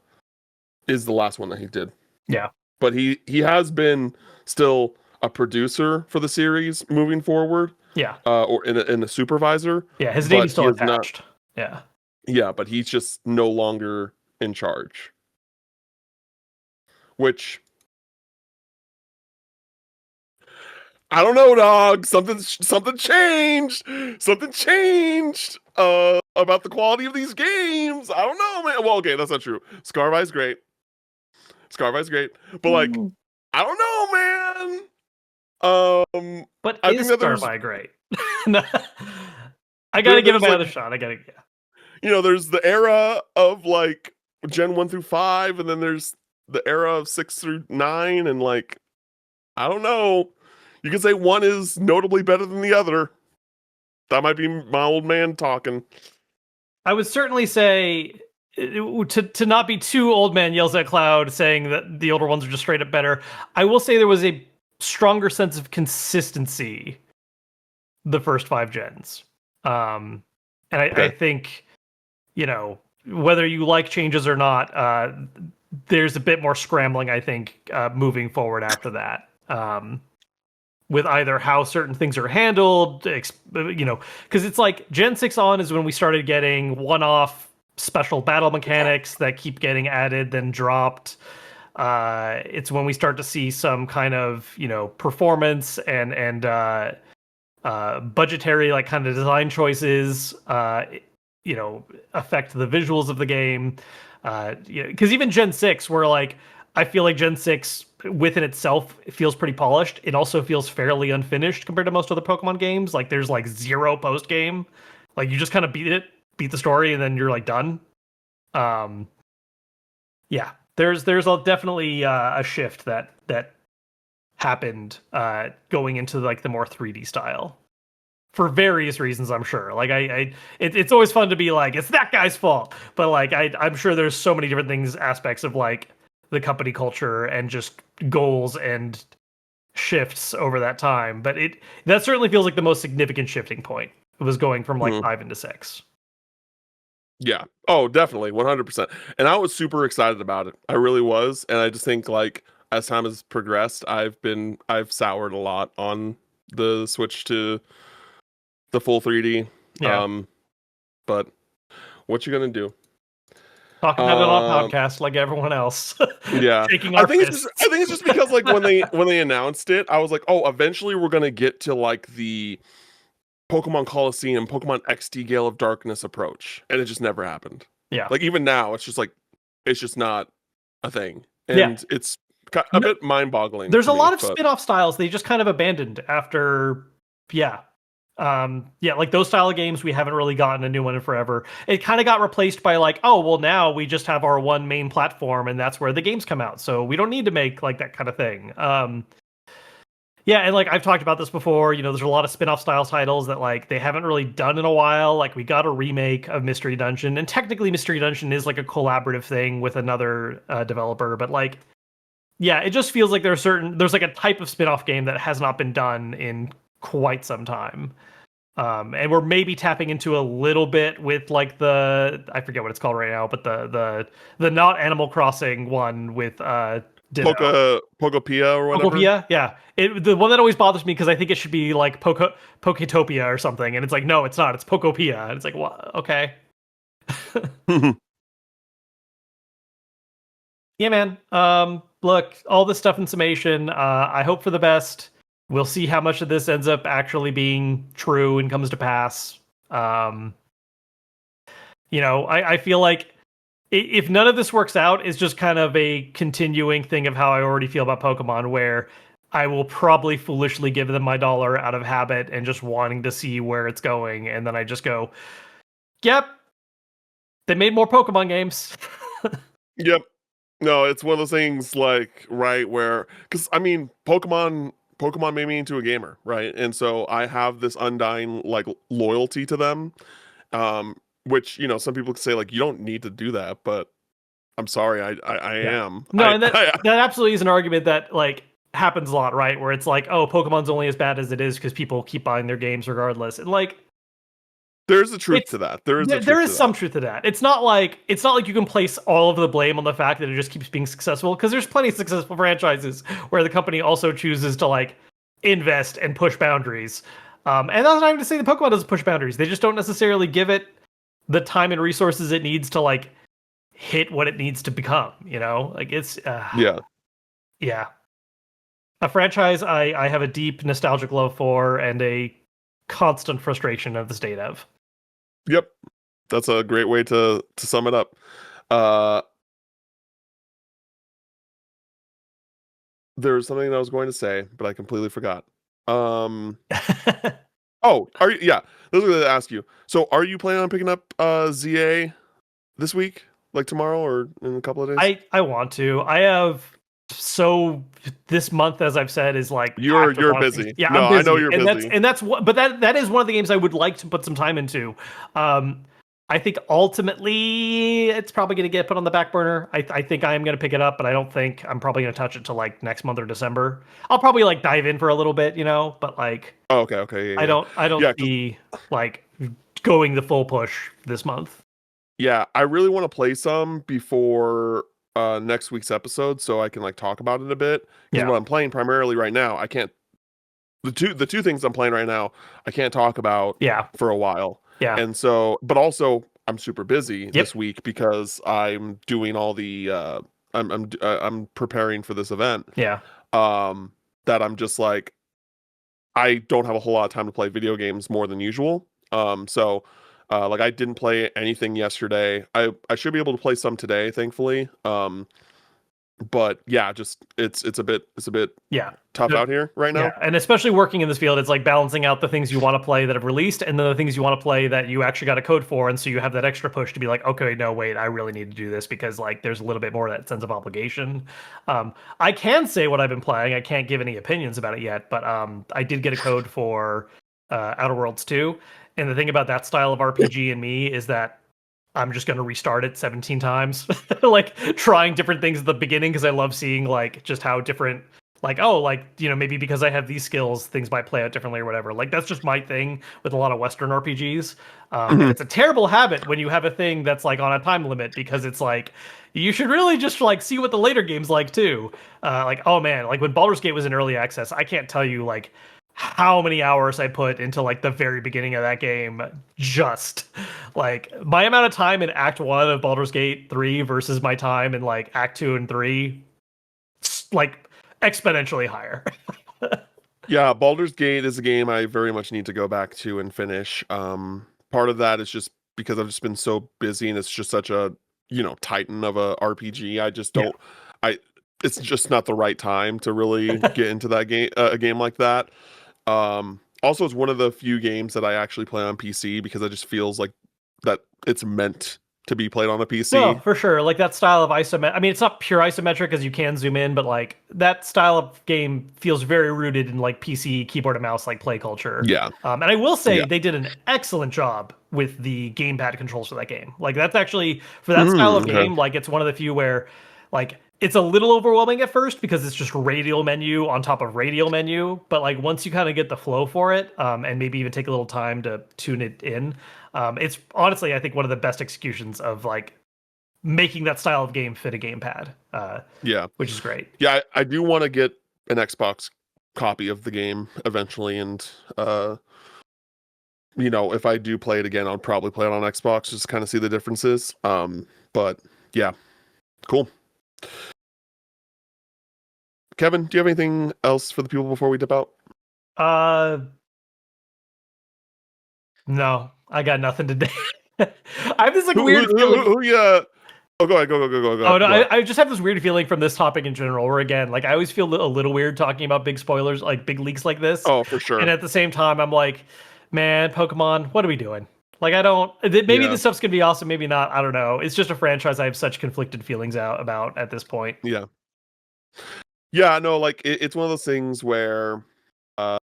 is the last one that he did. Yeah. But he has been still a producer for the series moving forward, Yeah. or in a supervisor. Yeah. His name But is he still is not. attached. Yeah. Yeah, but he's just no longer in charge. Which I don't know, dog. Something changed. Something changed. About the quality of these games. I don't know, man. Well, okay, that's not true. Scarvi's great. Scarvi's great, but like, I don't know, man. But I think is that there's, Starby great? No. I gotta give him there's like, another shot. Yeah. there's the era of like Gen 1 through 5, and then there's the era of 6 through 9, and like, I don't know. You could say one is notably better than the other. That might be my old man talking. I would certainly say to not be too old man yells at cloud saying that the older ones are just straight up better. I will say there was a stronger sense of consistency the first 5 gens. And I Okay. think, whether you like changes or not, there's a bit more scrambling, I think, moving forward after that. With either how certain things are handled, because it's like Gen 6 on is when we started getting one-off special battle mechanics that keep getting added, then dropped. It's when we start to see some kind of, performance and budgetary, like, kind of design choices, affect the visuals of the game. Because even Gen 6, where like, I feel like Gen 6 within itself feels pretty polished. It also feels fairly unfinished compared to most other Pokemon games. Like there's like zero post game. Like you just kind of beat the story, and then you're like done. Yeah, there's definitely a shift that happened going into like the more 3D style for various reasons. I'm sure. Like it's always fun to be like it's that guy's fault, but like I'm sure there's so many different things, aspects of like the company culture and just goals and shifts over that time. But that certainly feels like the most significant shifting point. It was going from like Mhm. 5 into 6. Yeah. Oh, definitely, 100%. And I was super excited about it. I really was, and I just think like as time has progressed, I've soured a lot on the switch to the full 3D. Yeah. Um, but what you gonna do? Talk about it on a Um, podcast like everyone else. yeah. Shaking I our think fists. it's just because like when they announced it, I was like, "Oh, eventually we're going to get to like the Pokemon Coliseum, Pokemon XD Gale of Darkness approach." And it just never happened. Yeah. Like even now, it's just like it's just not a thing. Yeah. And it's a bit mind-boggling There's to a me, lot of but spin-off styles they just kind of abandoned after yeah. Yeah, like those style of games we haven't really gotten a new one in forever. It kind of got replaced by like, oh, well now we just have our one main platform and that's where the games come out. So we don't need to make like that kind of thing. Yeah, and like I've talked about this before, there's a lot of spin-off style titles that like they haven't really done in a while. Like we got a remake of Mystery Dungeon, and technically Mystery Dungeon is like a collaborative thing with another developer, but like yeah, it just feels like there's like a type of spin-off game that has not been done in quite some time. And we're maybe tapping into a little bit with like I forget what it's called right now, but the not Animal Crossing one with Ditto. Pokopia or whatever. Pokopia, yeah. The one that always bothers me because I think it should be like Poketopia or something, and it's like no, it's not. It's Pokopia, and it's like what? Okay. Yeah, man. Look, all this stuff in summation. I hope for the best. We'll see how much of this ends up actually being true and comes to pass. Um, I feel like if none of this works out, it's just kind of a continuing thing of how I already feel about Pokemon, where I will probably foolishly give them my dollar out of habit and just wanting to see where it's going, and then I just go, "Yep, they made more Pokemon games." Yep. No, it's one of those things like right where because I mean Pokemon made me into a gamer, right? And so I have this undying like loyalty to them. Which some people could say like you don't need to do that, but I'm sorry, I Yeah. am. No, and that absolutely is an argument that like happens a lot, right? Where it's like, oh, Pokemon's only as bad as it is because people keep buying their games regardless. And like there's a truth it's to that. There is a there truth is to some that. truth to that. It's not like you can place all of the blame on the fact that it just keeps being successful, because there's plenty of successful franchises where the company also chooses to like invest and push boundaries. And that's not even to say the Pokemon doesn't push boundaries. They just don't necessarily give it the time and resources it needs to like hit what it needs to become. Like it's Yeah. yeah, a franchise I have a deep nostalgic love for and a constant frustration of the state of. Yep. That's a great way to sum it up. Uh there was something that I was going to say, but I completely forgot. Um oh, are you yeah, this was gonna ask you. So are you planning on picking up ZA this week? Like tomorrow or in a couple of days? I want to. I have so this month, as I've said, is like packed with a You're lot of things. busy. Yeah, No, I'm I know busy, you're and busy. that's what. But that is one of the games I would like to put some time into. Um, I think ultimately it's probably going to get put on the back burner. I think I am going to pick it up, but I don't think I'm probably going to touch it till like next month or December. I'll probably like dive in for a little bit, but like Oh, okay, yeah, I don't yeah. see like going the full push this month. Yeah, I really want to play some before next week's episode so I can like talk about it a bit because Yeah, what I'm playing primarily right now, I can't the two things I'm playing right now, I can't talk about yeah, for a while. yeah. And so but also I'm super busy Yep. this week because I'm doing all the I'm preparing for this event. Yeah. That I'm just like I don't have a whole lot of time to play video games more than usual. So like I didn't play anything yesterday. I should be able to play some today, thankfully. but yeah, just it's a bit Yeah. tough The- out here right Yeah, now. and especially working in this field, it's like balancing out the things you want to play that have released, and then the things you want to play that you actually got a code for, and so you have that extra push to be like, okay, no, wait, I really need to do this because like there's a little bit more of that sense of obligation. I can say what I've been playing. I can't give any opinions about it yet, but I did get a code for Outer Worlds 2, and the thing about that style of RPG and me is that I'm just going to restart it 17 times, like trying different things at the beginning because I love seeing like just how different, like, oh, like, you know, maybe because I have these skills, things might play out differently or whatever. Like, that's just my thing with a lot of Western RPGs. And Mhm. it's a terrible habit when you have a thing that's like on a time limit because it's like, you should really just like see what the later game's like too. Like, oh man, like when Baldur's Gate was in early access, I can't tell you like how many hours I put into like the very beginning of that game. Just like my amount of time in Act 1 of Baldur's Gate 3 versus my time in like Act 2 and 3, like exponentially higher. Yeah, Baldur's Gate is a game I very much need to go back to and finish. Part of that is just because I've just been so busy and it's just such a, titan of a RPG. I just Yeah. don't I it's just not the right time to really get into that game a game like that. Also it's one of the few games that I actually play on PC because it just feels like that it's meant to be played on a No, PC. for sure. Like that style of isometric. I mean, it's not pure isometric as you can zoom in, but like that style of game feels very rooted in like PC keyboard and mouse like play culture. Yeah. And I will say Yeah. they did an excellent job with the gamepad controls for that game. Like that's actually for that style of Okay. game. Like it's one of the few where like it's a little overwhelming at first because it's just radial menu on top of radial menu. But like once you kind of get the flow for it, and maybe even take a little time to tune it in, it's honestly I think one of the best executions of like making that style of game fit a gamepad, Yeah. which is great. Yeah, I do want to get an Xbox copy of the game eventually, and if I do play it again, I'll probably play it on Xbox just to kind of see the differences. But yeah, cool. Kevin, do you have anything else for the people before we dip out? Uh, no, I got nothing today. I have this like weird feeling. Who you? Oh, go ahead, go Oh ahead, no, go ahead. I just have this weird feeling from this topic in general. Where again, like I always feel a little weird talking about big spoilers, like big leaks like this, Oh, for and sure. at the same time, I'm like, man, Pokemon, what are we doing? Like I don't. Maybe Yeah, this stuff's gonna be awesome, maybe not. I don't know. It's just a franchise I have such conflicted feelings out about at this point. yeah, yeah. No, like it's one of those things where, uh,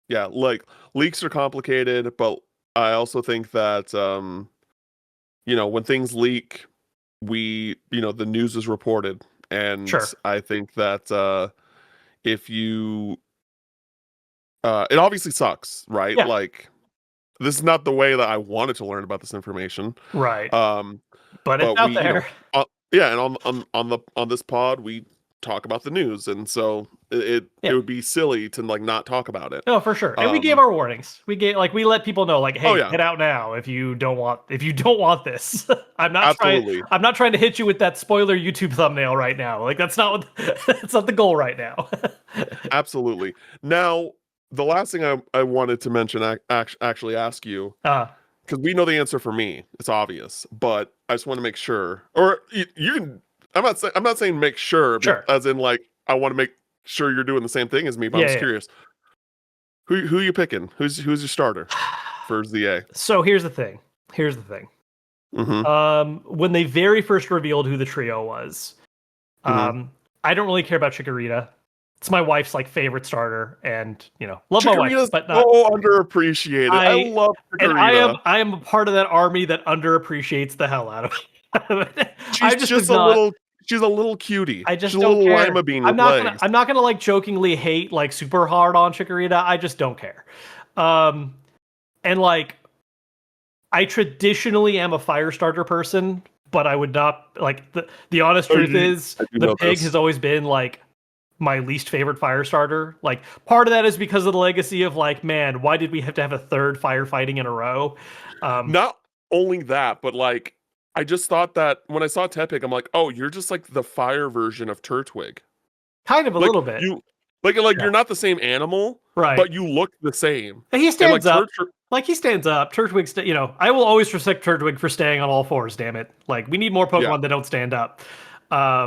yeah, like leaks are complicated, but I also think that when things leak, the news is reported, and Sure. I think that if you it obviously sucks, right? Yeah. Like this is not the way that I wanted to learn about this information. Right. Um But it's but we, out there. yeah, and on this pod we talk about the news, and so it Yeah. would be silly to like not talk about it. No, for sure. And we gave Um our warnings. We let people know like, oh hey, yeah, get out now if you don't want this. absolutely. I'm not trying to hit you with that spoiler YouTube thumbnail right now. Like that's not what that's not the goal right now. Absolutely. Now, the last thing I wanted to mention, actually ask you, uh because we know the answer for me, it's obvious, but I just want to make sure. Or you can. I'm not saying make sure, sure. as in like I want to make sure you're doing the same thing as me. But I'm Yeah, just yeah. curious, who you picking? Who's your starter for ZA? So here's the thing. Here's the thing. Mm-hmm. When they very first revealed who the trio was, Mm-hmm. I don't really care about Chikorita. It's my wife's like favorite starter, and love my wife, Chikorita's but not so underappreciated. I I. love And Chikorita. I am a part of that army that underappreciates the hell out of it. She's just a little. She's a little cutie. I She's just a don't little care. lima bean with legs. I'm not gonna like jokingly hate like super hard on Chikorita. I just don't care. Um, and like I traditionally am a fire starter person, but I would not like the honest Oh, truth is I do the know pig this. has always been like my least favorite fire starter. Like part of that is because of the legacy of like, man, why did we have to have a third firefighting in a row? Not only that, but like I just thought that when I saw Tepig, I'm like, oh, you're just like the fire version of Turtwig. Kind of a Like little bit. you, Yeah. you're not the same animal, Right. but you look the same. And he And like stands up. Like he stands up. Turtwig, I will always respect Turtwig for staying on all fours. Damn it! Like we need more yeah, Pokemon that don't stand up.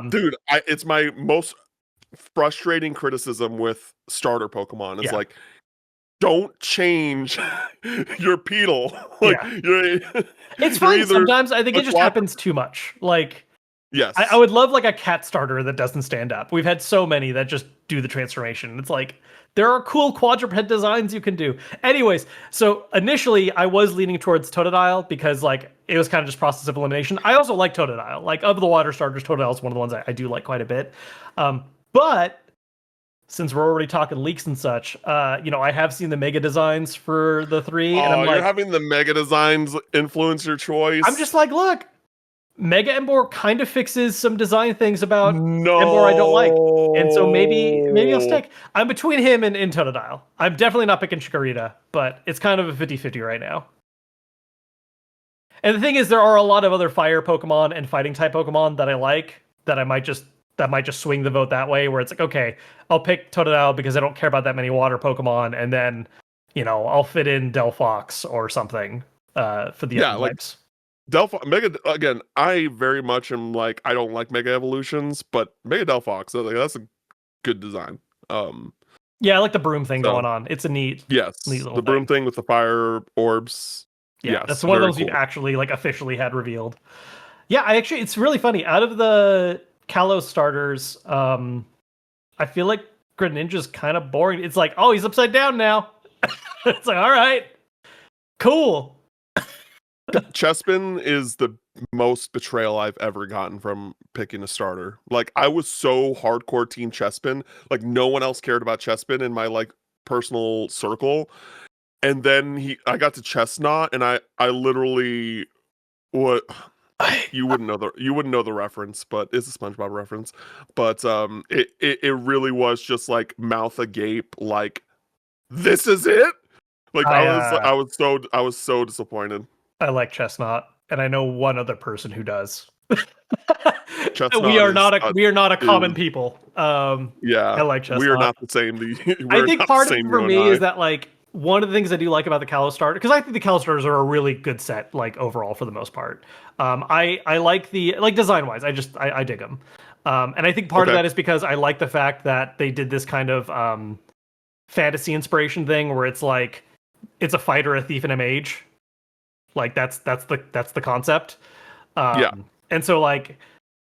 Dude, it's my most frustrating criticism with starter Pokemon is Yeah, like, don't change your pedal. Like yeah. It's you're fine either sometimes. I think a it just quadru happens too much. Like, I yes. would love like a cat starter that doesn't stand up. We've had so many that just do the transformation. It's like there are cool quadruped designs you can do. Anyways, so initially I was leaning towards Totodile because like it was kind of just process of elimination. I also like Totodile. Like of the water starters, Totodile is one of the ones I do like quite a bit. But since we're already talking leaks and such, I have seen the mega designs for the three, and Oh, I'm you're like, having the mega designs influence your I'm just choice? like, look, Mega Embor kind of fixes some design things about Embor I don't like. And so maybe I'll No. stick. I'm between him and Totodile. I'm definitely not picking Chikorita, but it's kind of a 50-50 right now. And the thing is there are a lot of other fire Pokemon and fighting type Pokemon that I like that might just swing the vote that way where it's like, okay, I'll pick Totodile because I don't care about that many water Pokemon, and then, I'll fit in Delphox or something for the Yeah, other like types. Delphi Mega again, I very much am like I don't like Mega Evolutions, but Mega Delphox, like, that's a good design. Um Yeah, I like the broom thing so going on. It's a neat yes, little the broom thing. thing with the fire orbs. Yeah, that's Yes, one of very those we've cool. actually like officially had revealed. Yeah, it's really funny. Out of the Kalos starters, I feel like Greninja's kind of boring. It's like, oh, he's upside down now. It's like, all right, cool. Chespin is the most betrayal I've ever gotten from picking a starter. Like I was so hardcore team Chespin, like no one else cared about Chespin in my like personal circle. And then I got to Chestnut and I literally what you wouldn't know the reference, but it's a SpongeBob reference. But it really was just like mouth agape, like this is it. Like I uh I was so disappointed. I like Chestnut, and I know one other person who does. we Chestnut are not a we are not a common is people. I yeah. like We are Chestnut. not the same. I We're think not the part of it same. for You and me is I. that like one of the things I do like about the Kalos starter, because I think the Kalos starters are a really good set, like overall for the most part. I like the like design wise. I dig them, and I think part of Okay. that is because I like the fact that they did this kind of fantasy inspiration thing where it's like it's a fighter, a thief, and a mage. Like that's the concept. Yeah. And so like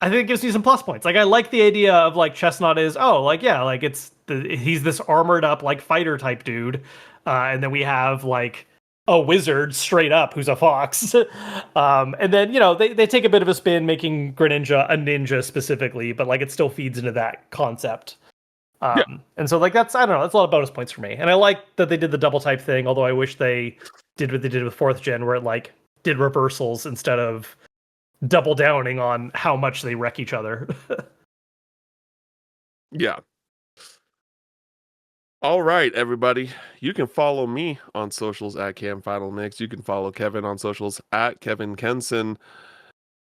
I think it gives me some plus points. Like I like the idea of like Chestnut is like yeah, like he's this armored up like fighter type dude, and then we have like a wizard straight up who's a fox, and then they take a bit of a spin making Greninja a ninja specifically, but like it still feeds into that concept. Yeah. And so like that's I don't know, that's a lot of bonus points for me. And I like that they did the double type thing, although I wish they did what they did with fourth gen, where it like did reversals instead of double downing on how much they wreck each other. Yeah. All right, everybody. You can follow me on socials at Cam Final Mix. You can follow Kevin on socials at Kevin Kenson.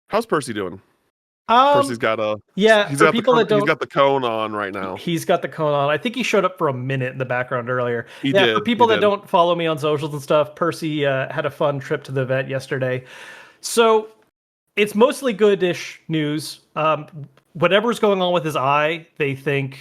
How's Percy doing? Percy's um, got a yeah, for people that he's don't, got the cone on right now. he's got the cone on. I think he showed up for a minute in the background earlier. He Yeah, for did. He people that did. don't follow me on socials and stuff, Percy had a fun trip to the vet yesterday. So it's mostly goodish news. Whatever's going on with his eye, they think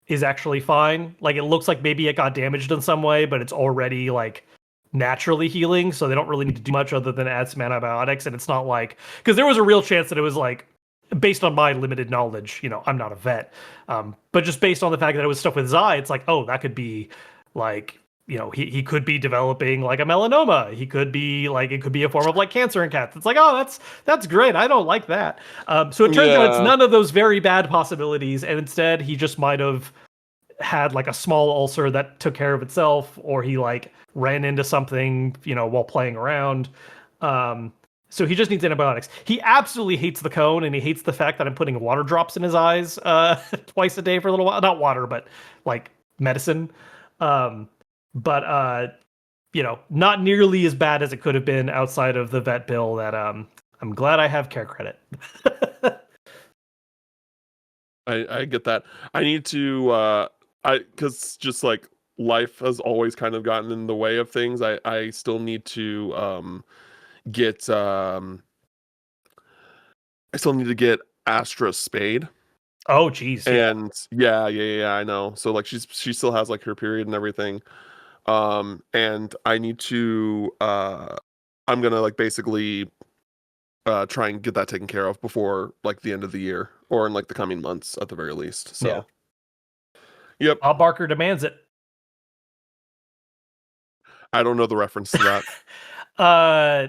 is actually fine. Like it looks like maybe it got damaged in some way, but it's already like naturally healing, so they don't really need to do much other than add some antibiotics. And it's not like because there was a real chance that it was like based on my limited knowledge, I'm not a vet, but just based on the fact that it was stuff with his eye, it's like, oh, that could be like he could be developing like a melanoma. He could be like it could be a form of like cancer in cats. It's like, oh, that's great. I don't like that. So it turns out it's Yeah. none of those very bad possibilities, and instead he just might have had like a small ulcer that took care of itself, or he like ran into something, while playing around. Um, so he just needs antibiotics. He absolutely hates the cone, and he hates the fact that I'm putting water drops in his eyes twice a day for a little while. Not water, but like medicine. Um, but not nearly as bad as it could have been outside of the vet bill. That I'm glad I have care credit. I get that. I need to I because just like life has always kind of gotten in the way of things. I still need to get I still need to get Astra's spade. Oh, geez, yeah. And yeah, I know. So like she still has like her period and everything. And I need to I'm gonna like basically try and get that taken care of before like the end of the year or in like the coming months at the very least. So yep. Bob Barker demands it. I don't know the reference to that. uh,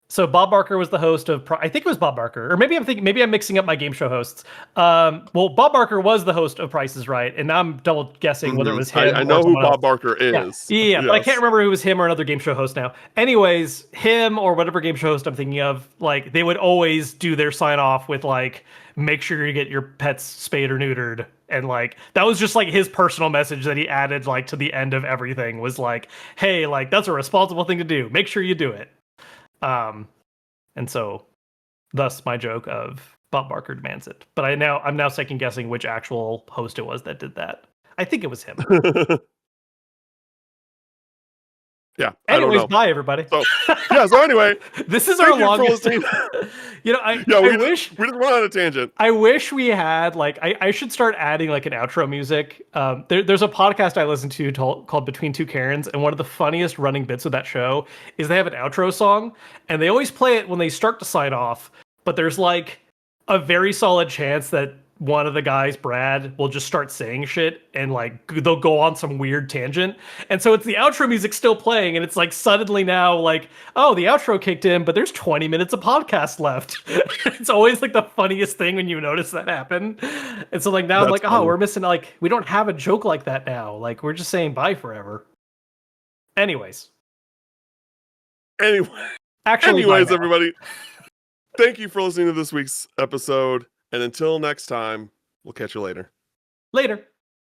so Bob Barker was the host of. I think it was Bob Barker, or maybe I'm mixing up my game show hosts. Well, Bob Barker was the host of Price is Right, and now I'm double guessing whether it was him I or know who someone else. Bob Barker Yeah, is. yeah, but I can't Yes. remember who was him or another game show host now. Anyways, him or whatever game show host I'm thinking of, like they would always do their sign off with like, make sure you get your pets spayed or neutered, and like that was just like his personal message that he added like to the end of everything was like, hey, like that's a responsible thing to do. Make sure you do it. And so, thus my joke of Bob Barker demands it. But I'm now second guessing which actual host it was that did that. I think it was him. Yeah, I don't Anyways, know. bye everybody. So yeah, so anyway, this is our thank you for longest. listening. I wish we just went on a tangent. I wish we had like I should start adding like an outro music. There's a podcast I listen to called Between Two Karens, and one of the funniest running bits of that show is they have an outro song, and they always play it when they start to sign off. But there's like a very solid chance that one of the guys, Brad, will just start saying shit and like they'll go on some weird tangent. And so it's the outro music still playing, and it's like suddenly now like, oh, the outro kicked in, but there's 20 minutes of podcast left. It's always like the funniest thing when you notice that happen. And so like now I'm like, That's funny. oh, we're missing, like we don't have a joke like that now. Like we're just saying bye forever. Anyways, Anyways, bye now. everybody, thank you for listening to this week's episode. And until next time, we'll catch you later. Later.